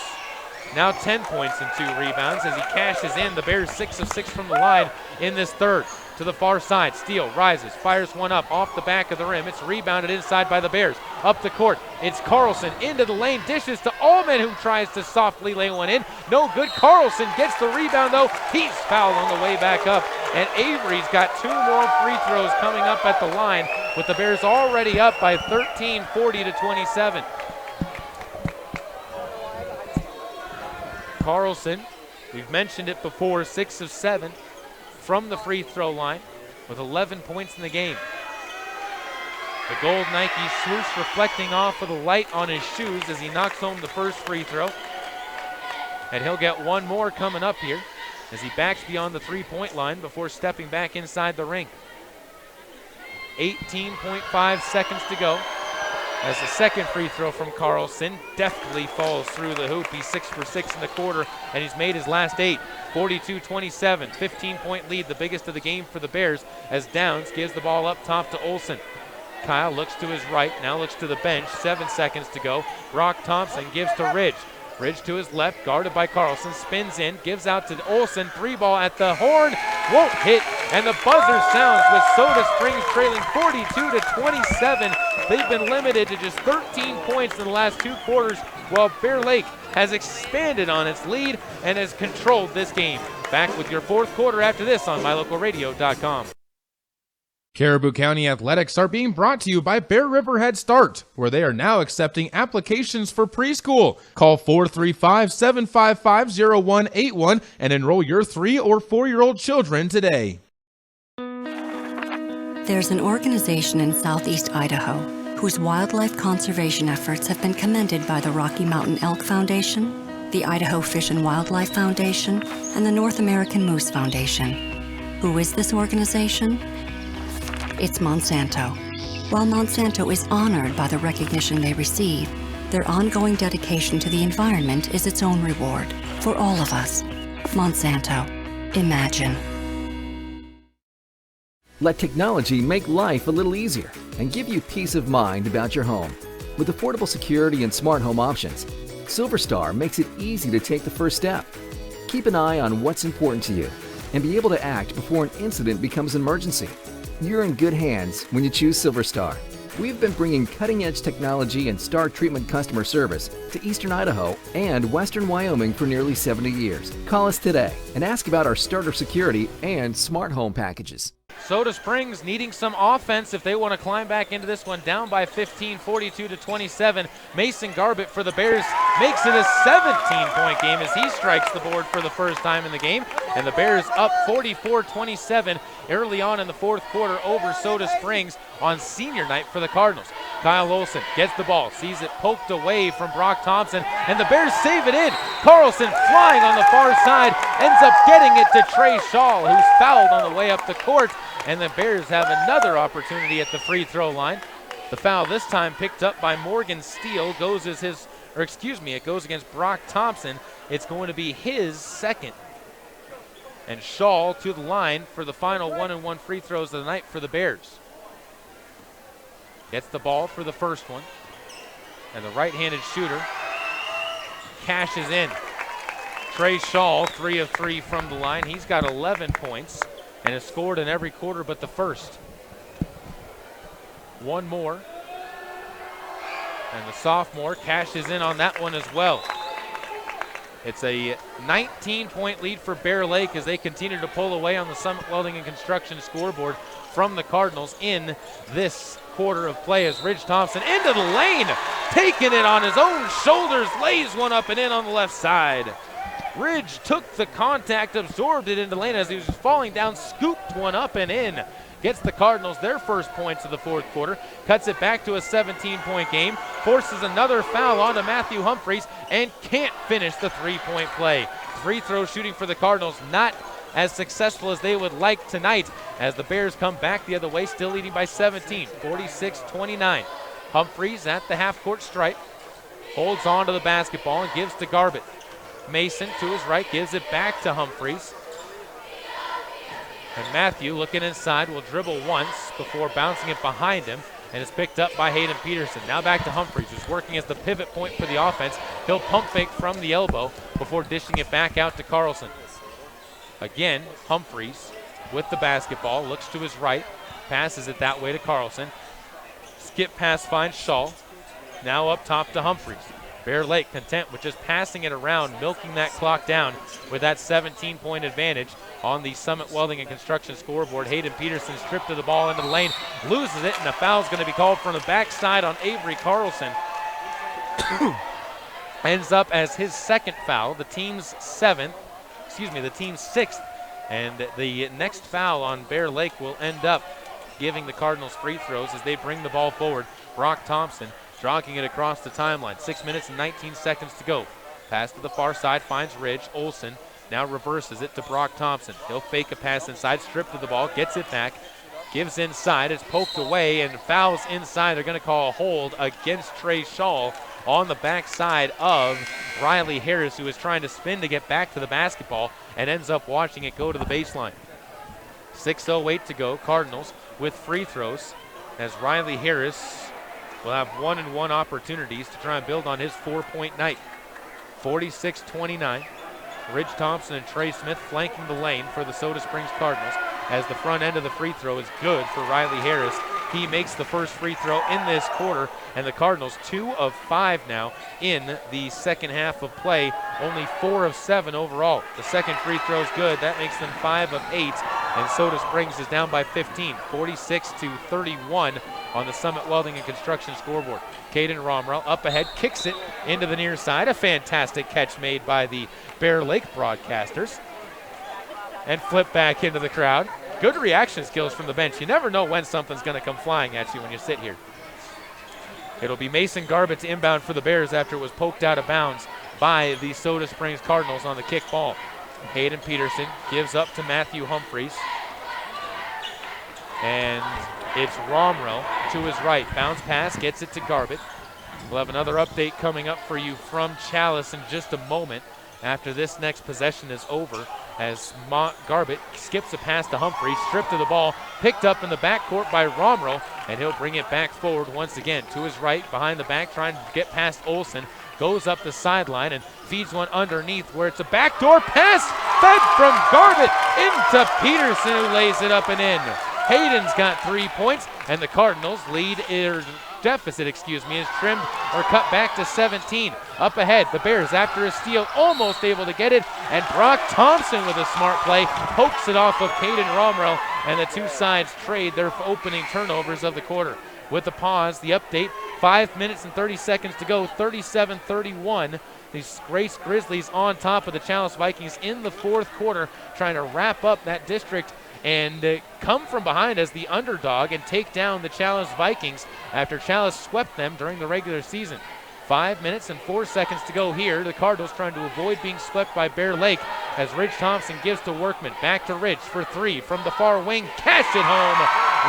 Now 10 points and 2 rebounds as he cashes in. The Bears 6 of 6 from the line in this 3rd. To the far side, Steele rises, fires one up off the back of the rim. It's rebounded inside by the Bears. Up the court, it's Carlson into the lane, dishes to Allman, who tries to softly lay one in. No good. Carlson gets the rebound though. He's fouled on the way back up, and Avery's got 2 more free throws coming up at the line, with the Bears already up by 13, 40-27. Carlson, we've mentioned it before, 6 of 7 from the free throw line with 11 points in the game. The gold Nike swoosh reflecting off of the light on his shoes as he knocks home the first free throw. And he'll get 1 more coming up here as he backs beyond the 3-point line before stepping back inside the ring. 18.5 seconds to go as the second free throw from Carlson deftly falls through the hoop. He's 6 for 6 in the quarter, and he's made his last 8. 42-27, 15-point lead, the biggest of the game for the Bears, as Downs gives the ball up top to Olsen. Kyle looks to his right, now looks to the bench. 7 seconds to go. Brock Thompson gives to Ridge. Ridge to his left, guarded by Carlson, spins in, gives out to Olsen. 3 ball at the horn, won't hit And the buzzer sounds with Soda Springs trailing 42-27. They've been limited to just 13 points in the last 2 quarters, while Bear Lake has expanded on its lead and has controlled this game. Back with your 4th quarter after this on MyLocalRadio.com. Caribou County Athletics are being brought to you by Bear River Head Start, where they are now accepting applications for preschool. Call 435-755-0181 and enroll your 3 or 4-year-old children today. There's an organization in southeast Idaho whose wildlife conservation efforts have been commended by the Rocky Mountain Elk Foundation, the Idaho Fish and Wildlife Foundation, and the North American Moose Foundation. Who is this organization? It's Monsanto. While Monsanto is honored by the recognition they receive, their ongoing dedication to the environment is its own reward for all of us. Monsanto. Imagine. Let technology make life a little easier and give you peace of mind about your home. With affordable security and smart home options, SilverStar makes it easy to take the first step. Keep an eye on what's important to you and be able to act before an incident becomes an emergency. You're in good hands when you choose SilverStar. We've been bringing cutting-edge technology and star treatment customer service to Eastern Idaho and Western Wyoming for nearly 70 years. Call us today and ask about our starter security and smart home packages. Soda Springs needing some offense if they want to climb back into this one, down by 15, 42-27. Mason Garbett for the Bears makes it a 17-point game as he strikes the board for the first time in the game. And the Bears up 44-27 early on in the 4th quarter over Soda Springs on senior night for the Cardinals. Kyle Olson gets the ball, sees it poked away from Brock Thompson, and the Bears save it in. Carlson flying on the far side, ends up getting it to Trey Shaw, who's fouled on the way up the court. And the Bears have another opportunity at the free throw line. The foul this time picked up by Morgan Steele goes it goes against Brock Thompson. It's going to be his second. And Shaw to the line for the final 1-and-1 free throws of the night for the Bears. Gets the ball for the first one. And the right-handed shooter cashes in. Trey Shaw, 3 of 3 from the line. He's got 11 points. And has scored in every quarter but the first. One more. And the sophomore cashes in on that one as well. It's a 19-point lead for Bear Lake as they continue to pull away on the Summit Welding and Construction scoreboard from the Cardinals in this quarter of play as Ridge Thompson into the lane, taking it on his own shoulders, lays one up and in on the left side. Ridge took the contact, absorbed it into lane as he was falling down, scooped one up and in. Gets the Cardinals their first points of the 4th quarter, cuts it back to a 17-point game, forces another foul onto Matthew Humphreys, and can't finish the 3-point play. Free throw shooting for the Cardinals not as successful as they would like tonight as the Bears come back the other way, still leading by 17, 46-29. Humphreys at the half-court stripe, holds on to the basketball and gives to Garbett. Mason to his right gives it back to Humphreys. And Matthew looking inside will dribble once before bouncing it behind him, and it's picked up by Hayden Peterson. Now back to Humphreys, who's working as the pivot point for the offense. He'll pump fake from the elbow before dishing it back out to Carlson. Again, Humphreys with the basketball, looks to his right, passes it that way to Carlson. Skip pass finds Shaw. Now up top to Humphreys. Bear Lake content with just passing it around, milking that clock down with that 17-point advantage on the Summit Welding and Construction scoreboard. Hayden Peterson stripped of the ball into the lane, loses it, and a foul's going to be called from the backside on Avery Carlson. Ends up as his second foul, the team's sixth. And the next foul on Bear Lake will end up giving the Cardinals free throws as they bring the ball forward. Brock Thompson jogging it across the timeline. 6 minutes and 19 seconds to go. Pass to the far side, finds Ridge. Olson now reverses it to Brock Thompson. He'll fake a pass inside, stripped of the ball, gets it back, gives inside. It's poked away and fouls inside. They're going to call a hold against Trey Shaw on the backside of Riley Harris, who is trying to spin to get back to the basketball and ends up watching it go to the baseline. 6:08 to go. Cardinals with free throws as Riley Harris will have 1-and-1 opportunities to try and build on his 4-point night. 46-29. Ridge Thompson and Trey Smith flanking the lane for the Soda Springs Cardinals. as the front end of the free throw is good for Riley Harris. He makes the first free throw in this quarter, and the Cardinals 2 of 5 now in the second half of play, only 4 of 7 overall. The second free throw is good. That makes them 5 of 8, and Soda Springs is down by 15, 46-31 on the Summit Welding and Construction scoreboard. Caden Romrell up ahead, kicks it into the near side. A fantastic catch made by the Bear Lake broadcasters. And flip back into the crowd. Good reaction skills from the bench. You never know when something's going to come flying at you when you sit here. It'll be Mason Garbutt's inbound for the Bears after it was poked out of bounds by the Soda Springs Cardinals on the kick ball. Hayden Peterson gives up to Matthew Humphreys. And it's Romrell to his right. Bounce pass, gets it to Garbutt. We'll have another update coming up for you from Chalice in just a moment after this next possession is over, as Garbutt skips a pass to Humphreys, stripped of the ball, picked up in the backcourt by Romrell, and he'll bring it back forward once again. To his right, behind the back, trying to get past Olsen, goes up the sideline and feeds one underneath where it's a backdoor pass fed from Garbutt into Peterson, who lays it up and in. Hayden's got 3 points, and the Cardinals deficit is trimmed or cut back to 17. Up ahead, the Bears after a steal, almost able to get it, and Brock Thompson with a smart play pokes it off of Caden Romrell, and the two sides trade their opening turnovers of the quarter. With the pause, the update, 5 minutes and 30 seconds to go, 37-31. These Grace Grizzlies on top of the Chalice Vikings in the fourth quarter, trying to wrap up that district and come from behind as the underdog and take down the Chalice Vikings after Chalice swept them during the regular season. 5 minutes and 4 seconds to go here. The Cardinals trying to avoid being swept by Bear Lake as Ridge Thompson gives to Workman. Back to Ridge for 3 from the far wing. Cash it home.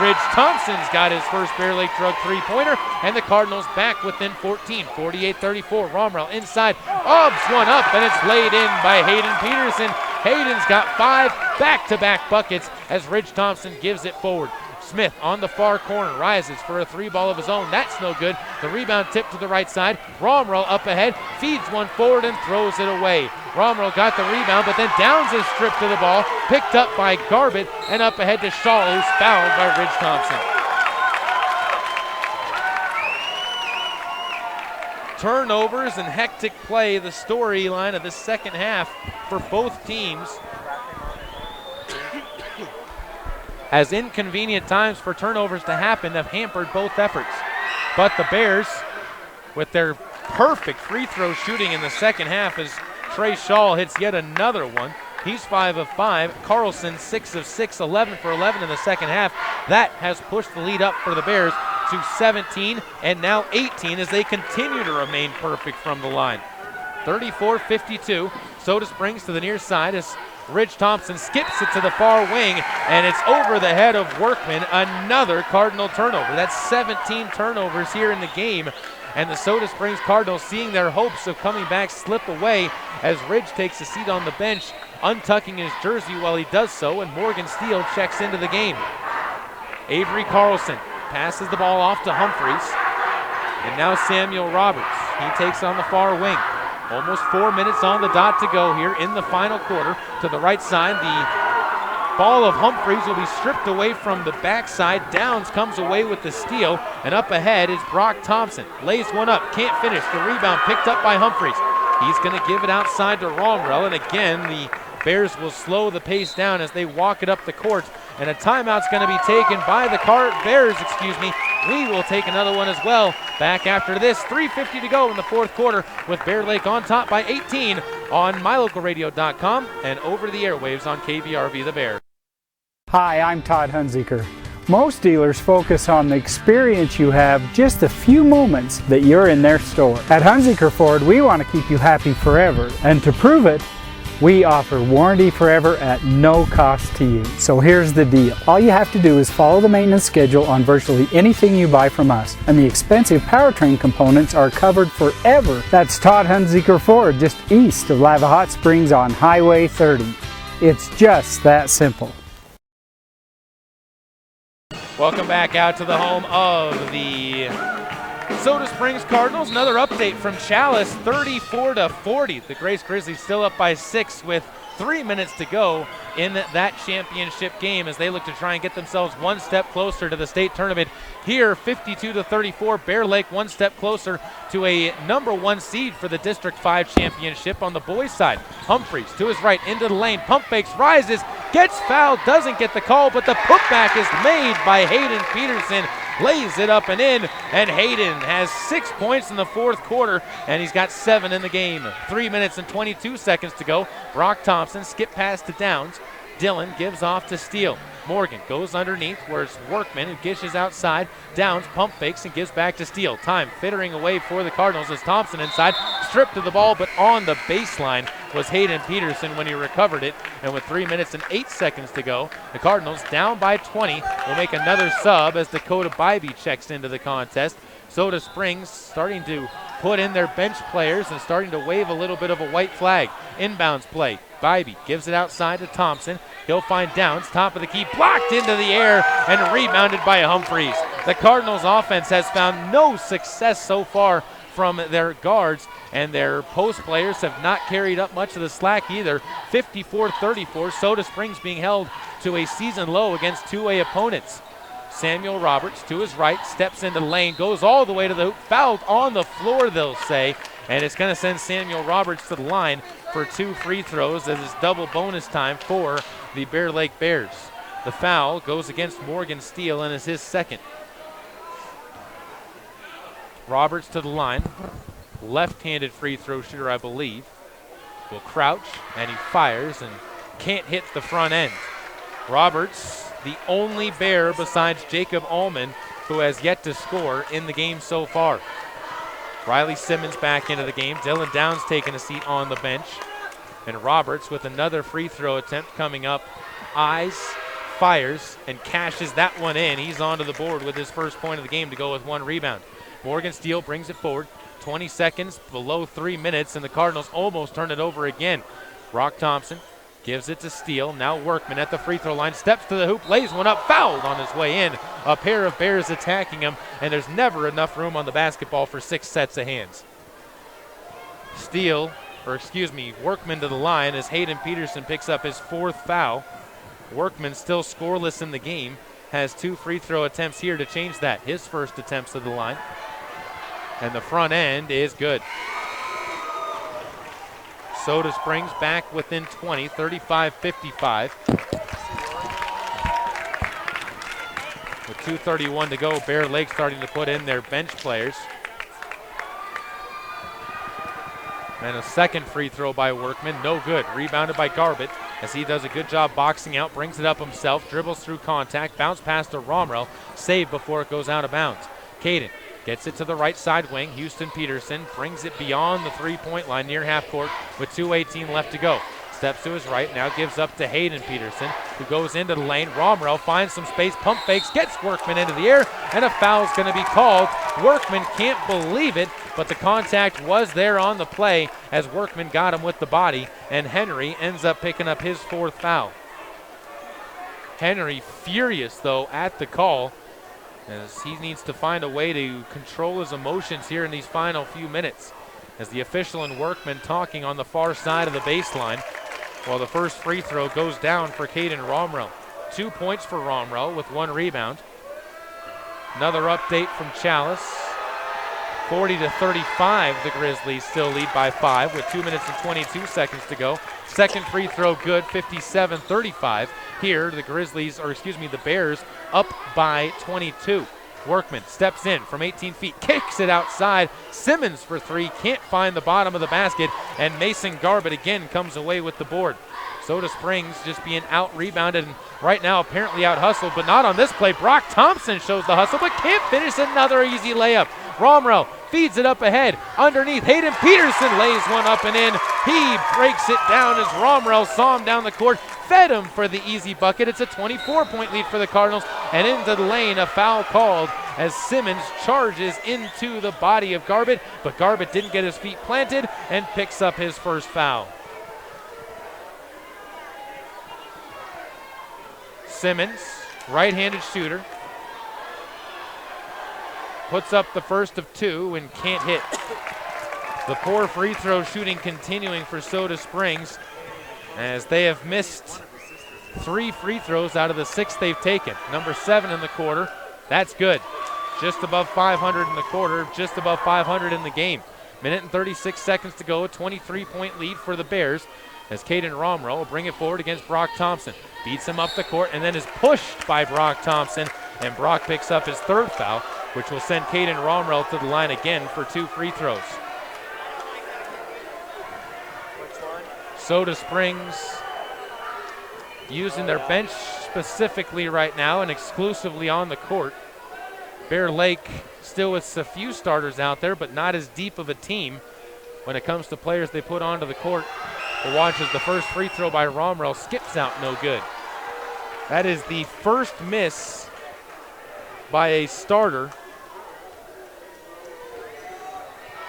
Ridge Thompson's got his first Bear Lake drug three-pointer, and the Cardinals back within 14, 48-34. Romrell inside, obs one up, and it's laid in by Hayden Peterson. Hayden's got 5 back-to-back buckets as Ridge Thompson gives it forward. Smith on the far corner, rises for a 3-ball of his own. That's no good. The rebound tipped to the right side. Romrell up ahead, feeds one forward and throws it away. Romrell got the rebound, but then Downs is stripped to the ball, picked up by Garbutt, and up ahead to Shaw, who's fouled by Ridge Thompson. Turnovers and hectic play, the storyline of the second half for both teams. As inconvenient times for turnovers to happen have hampered both efforts. But the Bears, with their perfect free throw shooting in the second half, as Trey Shaw hits yet another one. He's 5 of 5. Carlson 6 of 6, 11 for 11 in the second half. That has pushed the lead up for the Bears to 17 and now 18 as they continue to remain perfect from the line. 34-52. Soda Springs to the near side as Ridge Thompson skips it to the far wing, and it's over the head of Workman. Another Cardinal turnover. That's 17 turnovers here in the game, and the Soda Springs Cardinals seeing their hopes of coming back slip away as Ridge takes a seat on the bench, untucking his jersey while he does so, and Morgan Steele checks into the game. Avery Carlson passes the ball off to Humphreys, and now Samuel Roberts. He takes on the far wing. Almost 4 minutes on the dot to go here in the final quarter. To the right side, the ball of Humphreys will be stripped away from the backside. Downs comes away with the steal, and up ahead is Brock Thompson. Lays one up, can't finish. The rebound picked up by Humphreys. He's going to give it outside to Romrell, and again the Bears will slow the pace down as they walk it up the court, and a timeout's going to be taken by the Bears. We will take another one as well. Back after this, 3:50 to go in the fourth quarter with Bear Lake on top by 18 on mylocalradio.com and over the airwaves on KVRV The Bear. Hi, I'm Todd Hunziker. Most dealers focus on the experience you have just a few moments that you're in their store. At Hunziker Ford, we want to keep you happy forever, and to prove it, we offer warranty forever at no cost to you. So here's the deal. All you have to do is follow the maintenance schedule on virtually anything you buy from us, and the expensive powertrain components are covered forever. That's Todd Hunziker Ford, just east of Lava Hot Springs on Highway 30. It's just that simple. Welcome back out to the home of the Soda Springs Cardinals. Another update from Chalice, 34-40. The Grace Grizzlies still up by 6 with 3 minutes to go in that championship game as they look to try and get themselves one step closer to the state tournament. Here, 52-34, Bear Lake one step closer to a #1 seed for the District 5 championship on the boys' side. Humphreys to his right, into the lane, pump fakes, rises, gets fouled, doesn't get the call, but the putback is made by Hayden Peterson. Lays it up and in, and Hayden has 6 points in the fourth quarter, and he's got 7 in the game. 3 minutes and 22 seconds to go. Brock Thompson skip pass to Downs. Dillon gives off to Steele. Morgan goes underneath where it's Workman who dishes outside. Downs pump fakes and gives back to Steele. Time fittering away for the Cardinals as Thompson inside. Stripped of the ball, but on the baseline was Hayden Peterson when he recovered it. And with 3 minutes and 8 seconds to go, the Cardinals down by 20 will make another sub as Dakota Bybee checks into the contest. Soda Springs starting to put in their bench players and starting to wave a little bit of a white flag. Inbounds play. Bybee gives it outside to Thompson. He'll find Downs, top of the key, blocked into the air and rebounded by Humphreys. The Cardinals offense has found no success so far from their guards, and their post players have not carried up much of the slack either. 54-34, Soda Springs being held to a season low against 2A opponents. Samuel Roberts to his right, steps into the lane, goes all the way to the hoop, fouled on the floor, they'll say, and it's going to send Samuel Roberts to the line for 2 free throws as it's double bonus time for the Bear Lake Bears. The foul goes against Morgan Steele and is his second. Roberts to the line, left-handed free throw shooter, I believe. Will crouch, and he fires and can't hit the front end. Roberts, the only Bear besides Jacob Allman who has yet to score in the game so far. Riley Simmons back into the game. Dylan Downs taking a seat on the bench. And Roberts with another free throw attempt coming up. Eyes, fires, and cashes that one in. He's onto the board with his first point of the game to go with 1 rebound. Morgan Steele brings it forward. 20 seconds, below 3 minutes, and the Cardinals almost turn it over again. Brock Thompson gives it to Steele. Now Workman at the free throw line. Steps to the hoop, lays one up, fouled on his way in. A pair of Bears attacking him, and there's never enough room on the basketball for 6 sets of hands. Workman to the line as Hayden Peterson picks up his 4th foul. Workman still scoreless in the game. Has 2 free throw attempts here to change that. His first attempts to the line. And the front end is good. Soda Springs back within 20, 35-55. With 2:31 to go, Bear Lake starting to put in their bench players. And a second free throw by Workman, no good. Rebounded by Garbett as he does a good job boxing out, brings it up himself, dribbles through contact, bounce pass to Romrell, save before it goes out of bounds. Caden gets it to the right side wing. Houston Peterson brings it beyond the three-point line near half court with 2:18 left to go. Steps to his right, now gives up to Hayden Peterson, who goes into the lane. Romrell finds some space, pump fakes, gets Workman into the air, and a foul's going to be called. Workman can't believe it, but the contact was there on the play as Workman got him with the body, and Henry ends up picking up his 4th foul. Henry furious, though, at the call, as he needs to find a way to control his emotions here in these final few minutes. As the official and Workman talking on the far side of the baseline, while the first free throw goes down for Caden Romrell. 2 points for Romrell with 1 rebound. Another update from Chalice. 40-35, the Grizzlies still lead by 5 with 2 minutes and 22 seconds to go. Second free throw good, 57-35. Here, the Bears up by 22. Workman steps in from 18 feet, kicks it outside. Simmons for 3, can't find the bottom of the basket, and Mason Garbett again comes away with the board. Soda Springs just being out-rebounded and right now apparently out-hustled, but not on this play. Brock Thompson shows the hustle, but can't finish. Another easy layup. Romrell feeds it up ahead. Underneath, Hayden Peterson lays one up and in. He breaks it down as Romrell saw him down the court, fed him for the easy bucket. It's a 24-point lead for the Cardinals, and into the lane, a foul called as Simmons charges into the body of Garbett, but Garbett didn't get his feet planted and picks up his first foul. Simmons, right-handed shooter, puts up the first of 2 and can't hit. The poor free throw shooting continuing for Soda Springs as they have missed 3 free throws out of the 6 they've taken. Number 7 in the quarter. That's good. Just above 500 in the quarter, just above 500 in the game. Minute and 36 seconds to go, a 23-point lead for the Bears as Caden Romero will bring it forward against Brock Thompson. Beats him up the court and then is pushed by Brock Thompson, and Brock picks up his 3rd foul, which will send Caden Romero to the line again for 2 free throws. Soda Springs using their bench specifically right now and exclusively on the court. Bear Lake still with a few starters out there, but not as deep of a team when it comes to players they put onto the court. We'll watch as the first free throw by Romrell skips out, no good. That is the first miss by a starter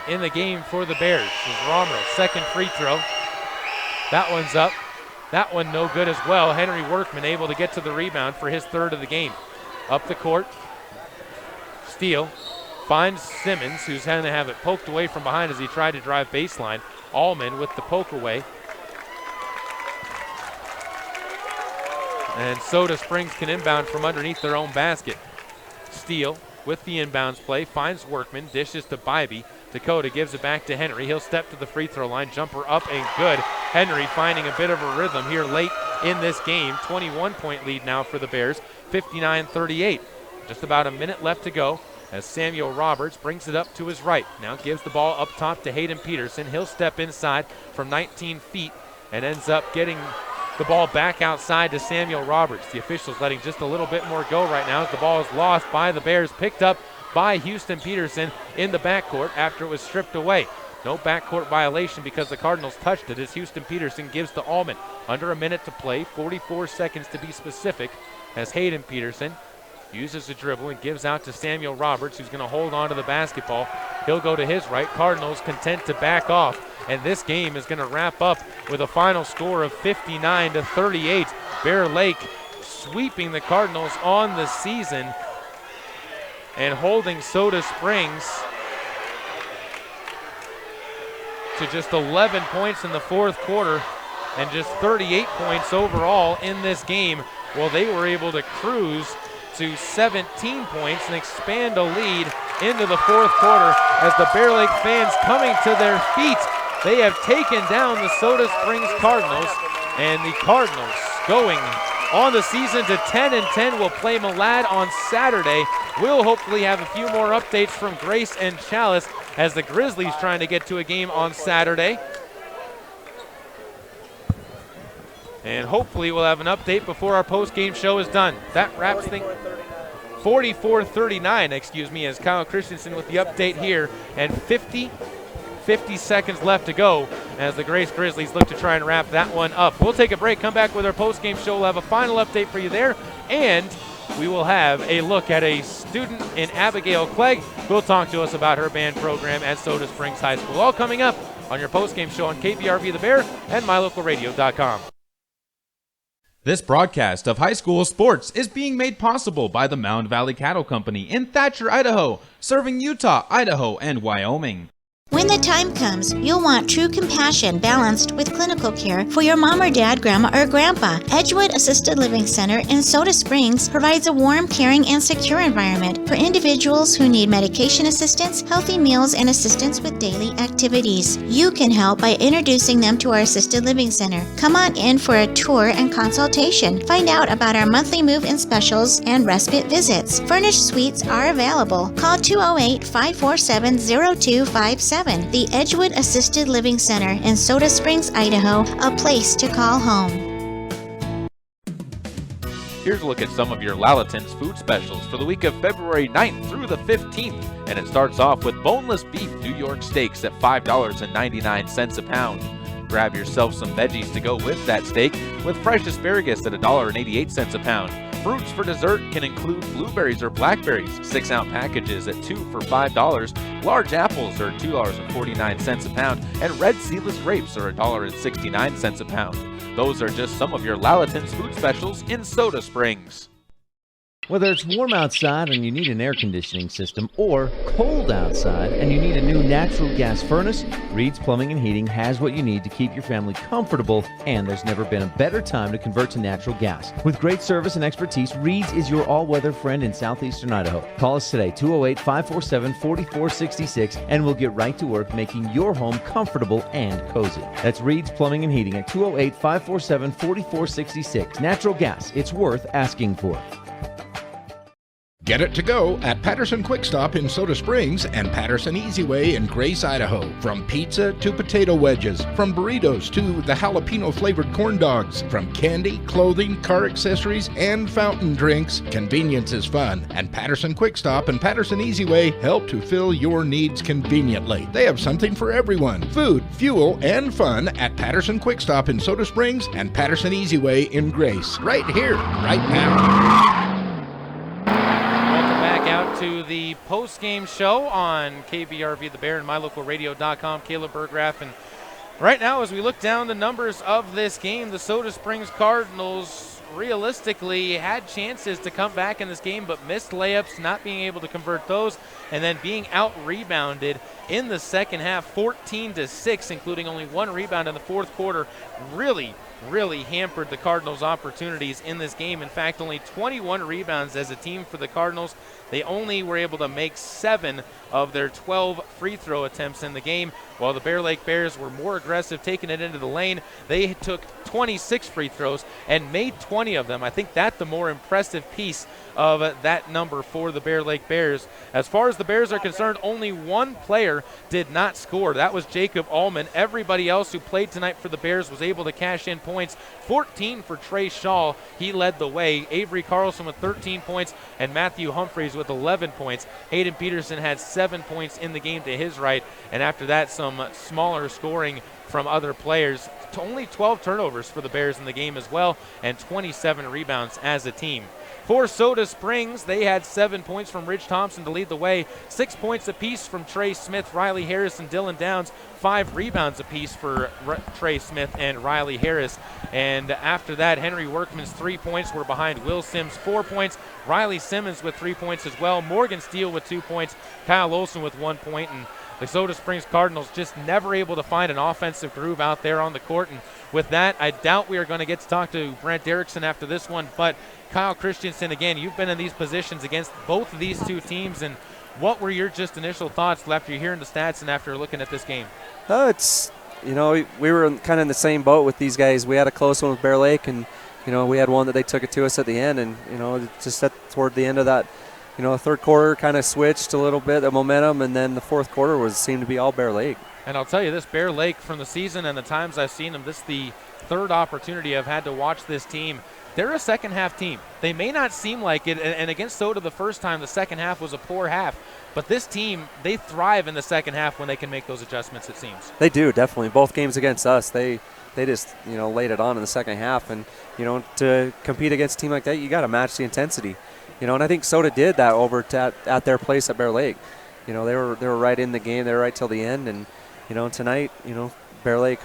in the game for the Bears. This is Romrell, second free throw. That one's up. That one no good as well. Henry Workman able to get to the rebound for his 3rd of the game. Up the court. Steele finds Simmons, who's going to have it poked away from behind as he tried to drive baseline. Allman with the poke away. And Soda Springs can inbound from underneath their own basket. Steele with the inbounds play, finds Workman, dishes to Bybee. Dakota gives it back to Henry. He'll step to the free throw line, jumper up and good. Henry finding a bit of a rhythm here late in this game. 21-point lead now for the Bears, 59-38. Just about a minute left to go as Samuel Roberts brings it up to his right. Now gives the ball up top to Hayden Peterson. He'll step inside from 19 feet and ends up getting the ball back outside to Samuel Roberts. The officials letting just a little bit more go right now as the ball is lost by the Bears, picked up by Houston Peterson in the backcourt after it was stripped away. No backcourt violation because the Cardinals touched it as Houston Peterson gives to Allman. Under a minute to play, 44 seconds to be specific, as Hayden Peterson uses the dribble and gives out to Samuel Roberts, who's going to hold on to the basketball. He'll go to his right. Cardinals content to back off, and this game is going to wrap up with a final score of 59-38. Bear Lake sweeping the Cardinals on the season and holding Soda Springs to just 11 points in the 4th quarter and just 38 points overall in this game. Well, they were able to cruise to 17 points and expand a lead into the 4th quarter as the Bear Lake fans coming to their feet. They have taken down the Soda Springs Cardinals, and the Cardinals going on the season to 10-10 will play Malad on Saturday. We'll hopefully have a few more updates from Grace and Chalice as the Grizzlies trying to get to a game on Saturday. And hopefully we'll have an update before our post-game show is done. That wraps things. 44-39, excuse me, as Kyle Christensen with the update here. And 50 seconds left to go as the Grace Grizzlies look to try and wrap that one up. We'll take a break, come back with our post-game show. We'll have a final update for you there. And we will have a look at a student in Abigail Clegg who will talk to us about her band program at Soda Springs High School. All coming up on your post-game show on KBRV The Bear and MyLocalRadio.com. This broadcast of high school sports is being made possible by the Mound Valley Cattle Company in Thatcher, Idaho, serving Utah, Idaho, and Wyoming. When the time comes, you'll want true compassion balanced with clinical care for your mom or dad, grandma or grandpa. Edgewood Assisted Living Center in Soda Springs provides a warm, caring, and secure environment for individuals who need medication assistance, healthy meals, and assistance with daily activities. You can help by introducing them to our Assisted Living Center. Come on in for a tour and consultation. Find out about our monthly move-in specials and respite visits. Furnished suites are available. Call 208-547-0257. The Edgewood Assisted Living Center in Soda Springs, Idaho, a place to call home. Here's a look at some of your Lalaton's food specials for the week of February 9th through the 15th. And it starts off with boneless beef New York steaks at $5.99 a pound. Grab yourself some veggies to go with that steak with fresh asparagus at $1.88 a pound. Fruits for dessert can include blueberries or blackberries, 6-ounce packages at $2 for $5. Large apples are $2.49 a pound, and red seedless grapes are $1.69 a pound. Those are just some of your Lalaton's food specials in Soda Springs. Whether it's warm outside and you need an air conditioning system or cold outside and you need a new natural gas furnace, Reed's Plumbing and Heating has what you need to keep your family comfortable, and there's never been a better time to convert to natural gas. With great service and expertise, Reed's is your all-weather friend in southeastern Idaho. Call us today, 208-547-4466, and we'll get right to work making your home comfortable and cozy. That's Reed's Plumbing and Heating at 208-547-4466. Natural gas, it's worth asking for. Get it to go at Patterson Quick Stop in Soda Springs and Patterson Easy Way in Grace, Idaho. From pizza to potato wedges, from burritos to the jalapeno flavored corn dogs, from candy, clothing, car accessories, and fountain drinks, convenience is fun. And Patterson Quick Stop and Patterson Easy Way help to fill your needs conveniently. They have something for everyone: food, fuel, and fun at Patterson Quick Stop in Soda Springs and Patterson Easy Way in Grace. Right here, right now. To the post-game show on KBRV The Bear and MyLocalRadio.com. Caleb Berggraf. And right now, as we look down the numbers of this game, the Soda Springs Cardinals realistically had chances to come back in this game, but missed layups, not being able to convert those, and then being out-rebounded in the second half, 14-6, including only one rebound in the fourth quarter. Really hampered the Cardinals' opportunities in this game. In fact, only 21 rebounds as a team for the Cardinals. They only were able to make 7 of their 12 free throw attempts in the game, while the Bear Lake Bears were more aggressive, taking it into the lane. They took 26 free throws and made 20 of them. I think that's the more impressive piece of that number for the Bear Lake Bears. As far as the Bears are concerned, only one player did not score. That was Jacob Allman. Everybody else who played tonight for the Bears was able to cash in points. 14 for Trey Shaw. He led the way. Avery Carlson with 13 points and Matthew Humphreys with 11 points. Hayden Peterson had 7 points in the game to his right, and after that some smaller scoring from other players. Only 12 turnovers for the Bears in the game as well, and 27 rebounds as a team. For Soda Springs, they had 7 points from Ridge Thompson to lead the way, 6 points apiece from Trey Smith, Riley Harris, and Dylan Downs, 5 rebounds apiece for Trey Smith and Riley Harris. And after that, Henry Workman's 3 points were behind Will Sims' 4 points, Riley Simmons with 3 points as well, Morgan Steele with 2 points, Kyle Olson with 1 point, and the Soda Springs Cardinals just never able to find an offensive groove out there on the court. And with that, I doubt we are going to get to talk to Brent Derrickson after this one, but Kyle Christensen, again, you've been in these positions against both of these two teams, and what were your just initial thoughts after hearing the stats and after looking at this game? We were kind of in the same boat with these guys. We had a close one with Bear Lake, and, we had one that they took it to us at the end, and, just toward the end of that, the third quarter kind of switched a little bit, the momentum, and then the fourth quarter seemed to be all Bear Lake. And I'll tell you this, Bear Lake from the season and the times I've seen them, this is the third opportunity I've had to watch this team. They're a second-half team. They may not seem like it, and against Soda the first time, the second half was a poor half. But this team, they thrive in the second half when they can make those adjustments, it seems. They do, definitely. Both games against us, they just, laid it on in the second half. And, to compete against a team like that, you got to match the intensity. And I think Soda did that over at their place at Bear Lake. They were right in the game. They were right till the end. And, tonight, Bear Lake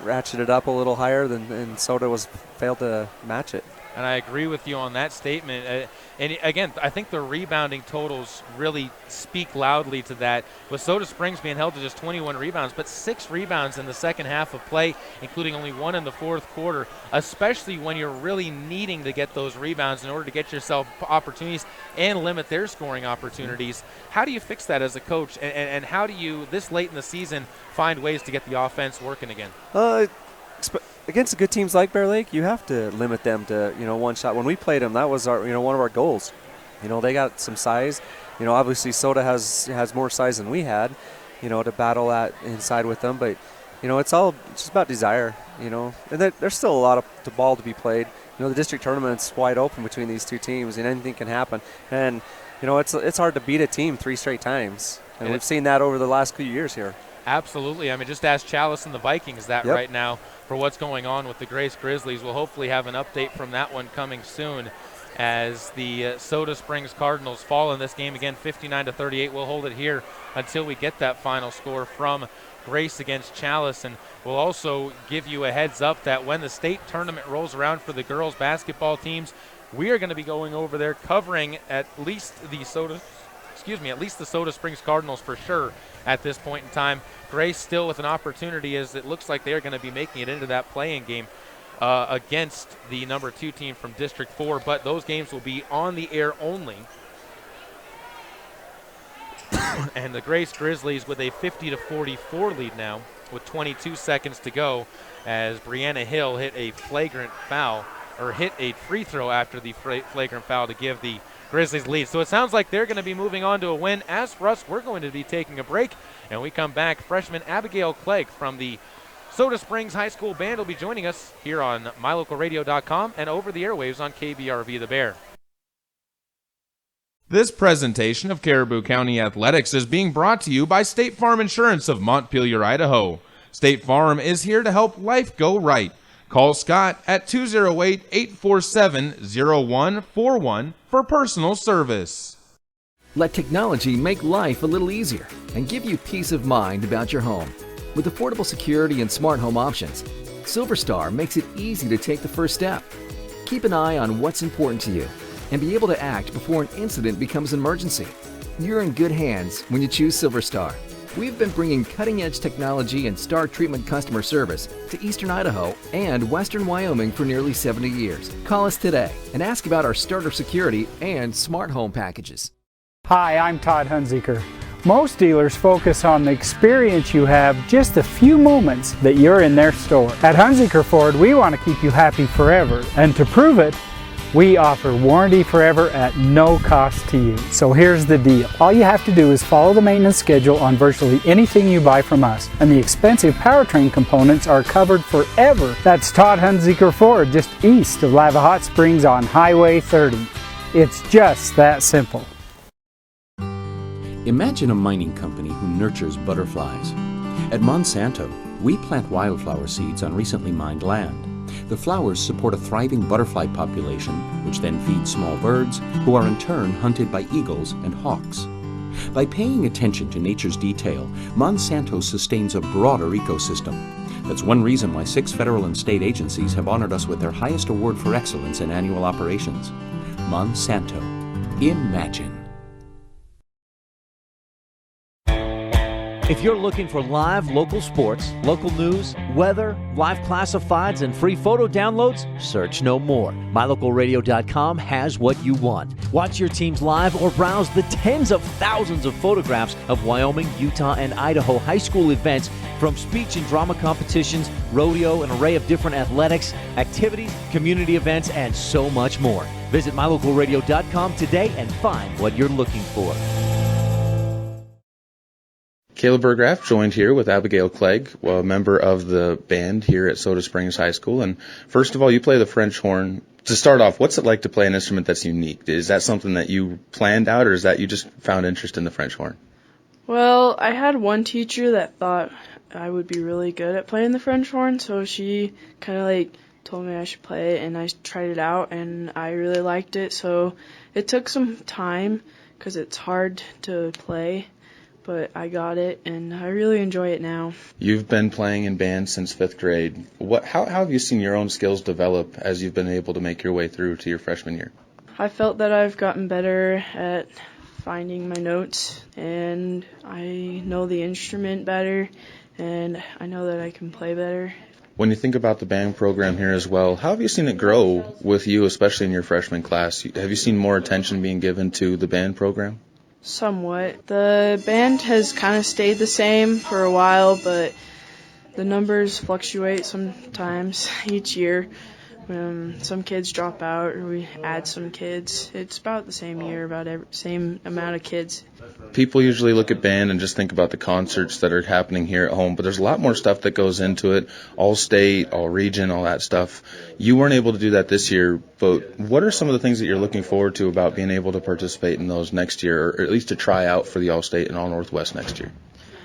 ratcheted up a little higher and Soda failed to match it. And I agree with you on that statement. And again, I think the rebounding totals really speak loudly to that. With Soda Springs being held to just 21 rebounds, but 6 rebounds in the second half of play, including only 1 in the fourth quarter, especially when you're really needing to get those rebounds in order to get yourself opportunities and limit their scoring opportunities. How do you fix that as a coach? And how do you, this late in the season, find ways to get the offense working again? Against good teams like Bear Lake, you have to limit them to, one shot. When we played them, that was our, one of our goals. They got some size. Obviously Soda has more size than we had, to battle that inside with them. But, it's just about desire, And there's still a lot of the ball to be played. The district tournament's wide open between these two teams, and anything can happen. And, it's hard to beat a team 3 straight times. And we've seen that over the last few years here. Absolutely. I mean, just ask Chalice and the Vikings that right now for what's going on with the Grace Grizzlies. We'll hopefully have an update from that one coming soon as the Soda Springs Cardinals fall in this game again, 59-38. We'll hold it here until we get that final score from Grace against Chalice. And we'll also give you a heads up that when the state tournament rolls around for the girls basketball teams, we are going to be going over there covering at least the Soda Springs Cardinals for sure at this point in time. Grace still with an opportunity, as it looks like they're going to be making it into that play-in game against the number 2 team from District 4, but those games will be on the air only. And the Grace Grizzlies with a 50-44 lead now with 22 seconds to go, as Brianna Hill hit a free throw after the flagrant foul to give the Grizzlies lead. So it sounds like they're going to be moving on to a win. As for us, we're going to be taking a break, and we come back. Freshman Abigail Clegg from the Soda Springs High School Band will be joining us here on mylocalradio.com and over the airwaves on KBRV The Bear. This presentation of Caribou County Athletics is being brought to you by State Farm Insurance of Montpelier, Idaho. State Farm is here to help life go right. Call Scott at 208-847-0141 for personal service. Let technology make life a little easier and give you peace of mind about your home. With affordable security and smart home options, SilverStar makes it easy to take the first step. Keep an eye on what's important to you and be able to act before an incident becomes an emergency. You're in good hands when you choose SilverStar. We've been bringing cutting-edge technology and star treatment customer service to Eastern Idaho and Western Wyoming for nearly 70 years. Call us today and ask about our starter security and smart home packages. Hi, I'm Todd Hunziker. Most dealers focus on the experience you have just a few moments that you're in their store. At Hunziker Ford, we want to keep you happy forever, and to prove it, we offer warranty forever at no cost to you. So here's the deal. All you have to do is follow the maintenance schedule on virtually anything you buy from us, and the expensive powertrain components are covered forever. That's Todd Hunziker Ford, just east of Lava Hot Springs on Highway 30. It's just that simple. Imagine a mining company who nurtures butterflies. At Monsanto, we plant wildflower seeds on recently mined land. The flowers support a thriving butterfly population, which then feeds small birds, who are in turn hunted by eagles and hawks. By paying attention to nature's detail, Monsanto sustains a broader ecosystem. That's one reason why 6 federal and state agencies have honored us with their highest award for excellence in annual operations. Monsanto. Imagine. If you're looking for live local sports, local news, weather, live classifieds, and free photo downloads, search no more. MyLocalRadio.com has what you want. Watch your teams live or browse the tens of thousands of photographs of Wyoming, Utah, and Idaho high school events, from speech and drama competitions, rodeo, an array of different athletics, activities, community events, and so much more. Visit MyLocalRadio.com today and find what you're looking for. Caleb Burgraff joined here with Abigail Clegg, a member of the band here at Soda Springs High School. And first of all, you play the French horn. To start off, what's it like to play an instrument that's unique? Is that something that you planned out, or is that you just found interest in the French horn? Well, I had one teacher that thought I would be really good at playing the French horn, so she kind of told me I should play it, and I tried it out, and I really liked it. So it took some time because it's hard to play, but I got it, and I really enjoy it now. You've been playing in bands since 5th grade. How have you seen your own skills develop as you've been able to make your way through to your freshman year? I felt that I've gotten better at finding my notes, and I know the instrument better, and I know that I can play better. When you think about the band program here as well, how have you seen it grow with you, especially in your freshman class? Have you seen more attention being given to the band program? Somewhat. The band has kind of stayed the same for a while, but the numbers fluctuate sometimes each year. Some kids drop out, or we add some kids. It's about the same year, same amount of kids. People usually look at band and just think about the concerts that are happening here at home, but there's a lot more stuff that goes into it, all state, all region, all that stuff. You weren't able to do that this year, but what are some of the things that you're looking forward to about being able to participate in those next year, or at least to try out for the All-State and All-Northwest next year?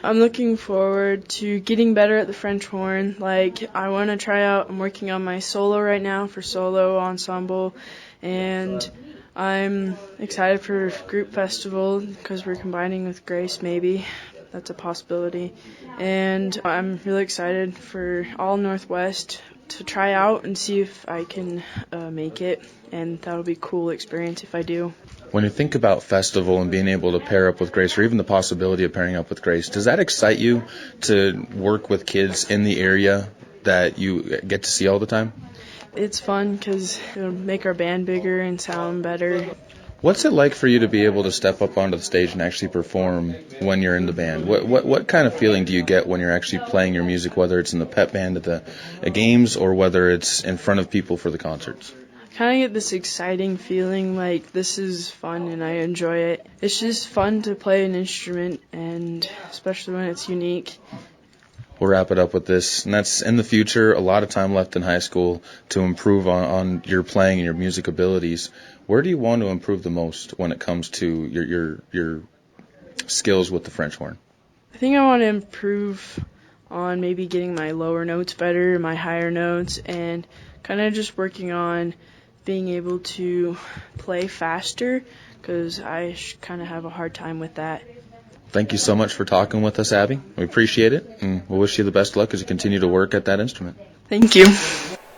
I'm looking forward to getting better at the French horn. I want to try out, I'm working on my solo right now for solo ensemble, and I'm excited for group festival because we're combining with Grace, maybe. That's a possibility. And I'm really excited for All Northwest to try out and see if I can make it, and that'll be a cool experience if I do. When you think about festival and being able to pair up with Grace, or even the possibility of pairing up with Grace, does that excite you to work with kids in the area that you get to see all the time? It's fun because it'll make our band bigger and sound better. What's it like for you to be able to step up onto the stage and actually perform when you're in the band? What kind of feeling do you get when you're actually playing your music, whether it's in the pep band at the games or whether it's in front of people for the concerts? Kind of get this exciting feeling like this is fun and I enjoy it. It's just fun to play an instrument, and especially when it's unique. We'll wrap it up with this, and that's in the future, a lot of time left in high school to improve on your playing and your music abilities. Where do you want to improve the most when it comes to your skills with the French horn? I think I want to improve on maybe getting my lower notes better, my higher notes, and kind of just working on being able to play faster, because I kind of have a hard time with that. Thank you so much for talking with us, Abby. We appreciate it, and we'll wish you the best luck as you continue to work at that instrument. Thank you.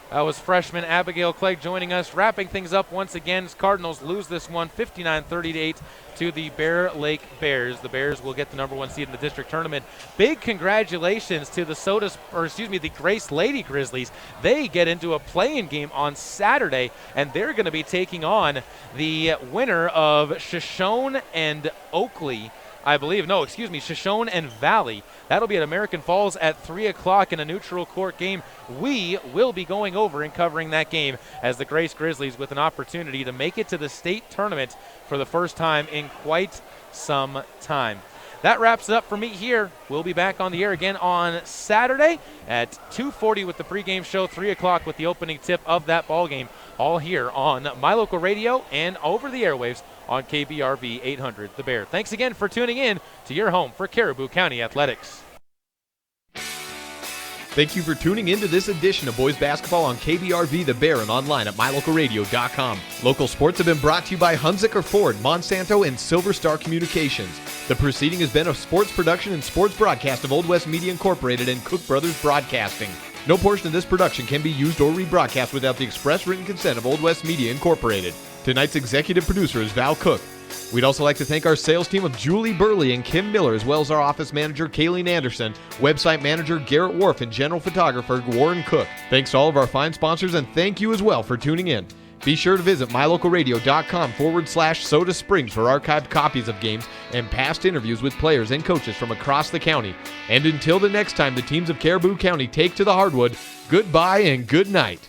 That was freshman Abigail Clegg joining us. Wrapping things up once again, Cardinals lose this one 59-38 to the Bear Lake Bears. The Bears will get the number 1 seed in the district tournament. Big congratulations to the Grace Lady Grizzlies. They get into a play-in game on Saturday, and they're going to be taking on the winner of Shoshone and Oakley. Shoshone and Valley. That'll be at American Falls at 3 o'clock in a neutral court game. We will be going over and covering that game as the Grace Grizzlies with an opportunity to make it to the state tournament for the first time in quite some time. That wraps it up for me here. We'll be back on the air again on Saturday at 2:40 with the pregame show, 3 o'clock with the opening tip of that ball game, all here on My Local Radio and over the airwaves on KBRV 800 The Bear. Thanks again for tuning in to your home for Caribou County Athletics. Thank you for tuning in to this edition of Boys Basketball on KBRV The Bear and online at mylocalradio.com. Local sports have been brought to you by Hunziker Ford, Monsanto, and Silver Star Communications. The proceeding has been a sports production and sports broadcast of Old West Media Incorporated and Cook Brothers Broadcasting. No portion of this production can be used or rebroadcast without the express written consent of Old West Media Incorporated. Tonight's executive producer is Val Cook. We'd also like to thank our sales team of Julie Burley and Kim Miller, as well as our office manager, Kayleen Anderson, website manager, Garrett Worf, and general photographer, Warren Cook. Thanks to all of our fine sponsors, and thank you as well for tuning in. Be sure to visit mylocalradio.com/Soda Springs for archived copies of games and past interviews with players and coaches from across the county. And until the next time the teams of Caribou County take to the hardwood, goodbye and good night.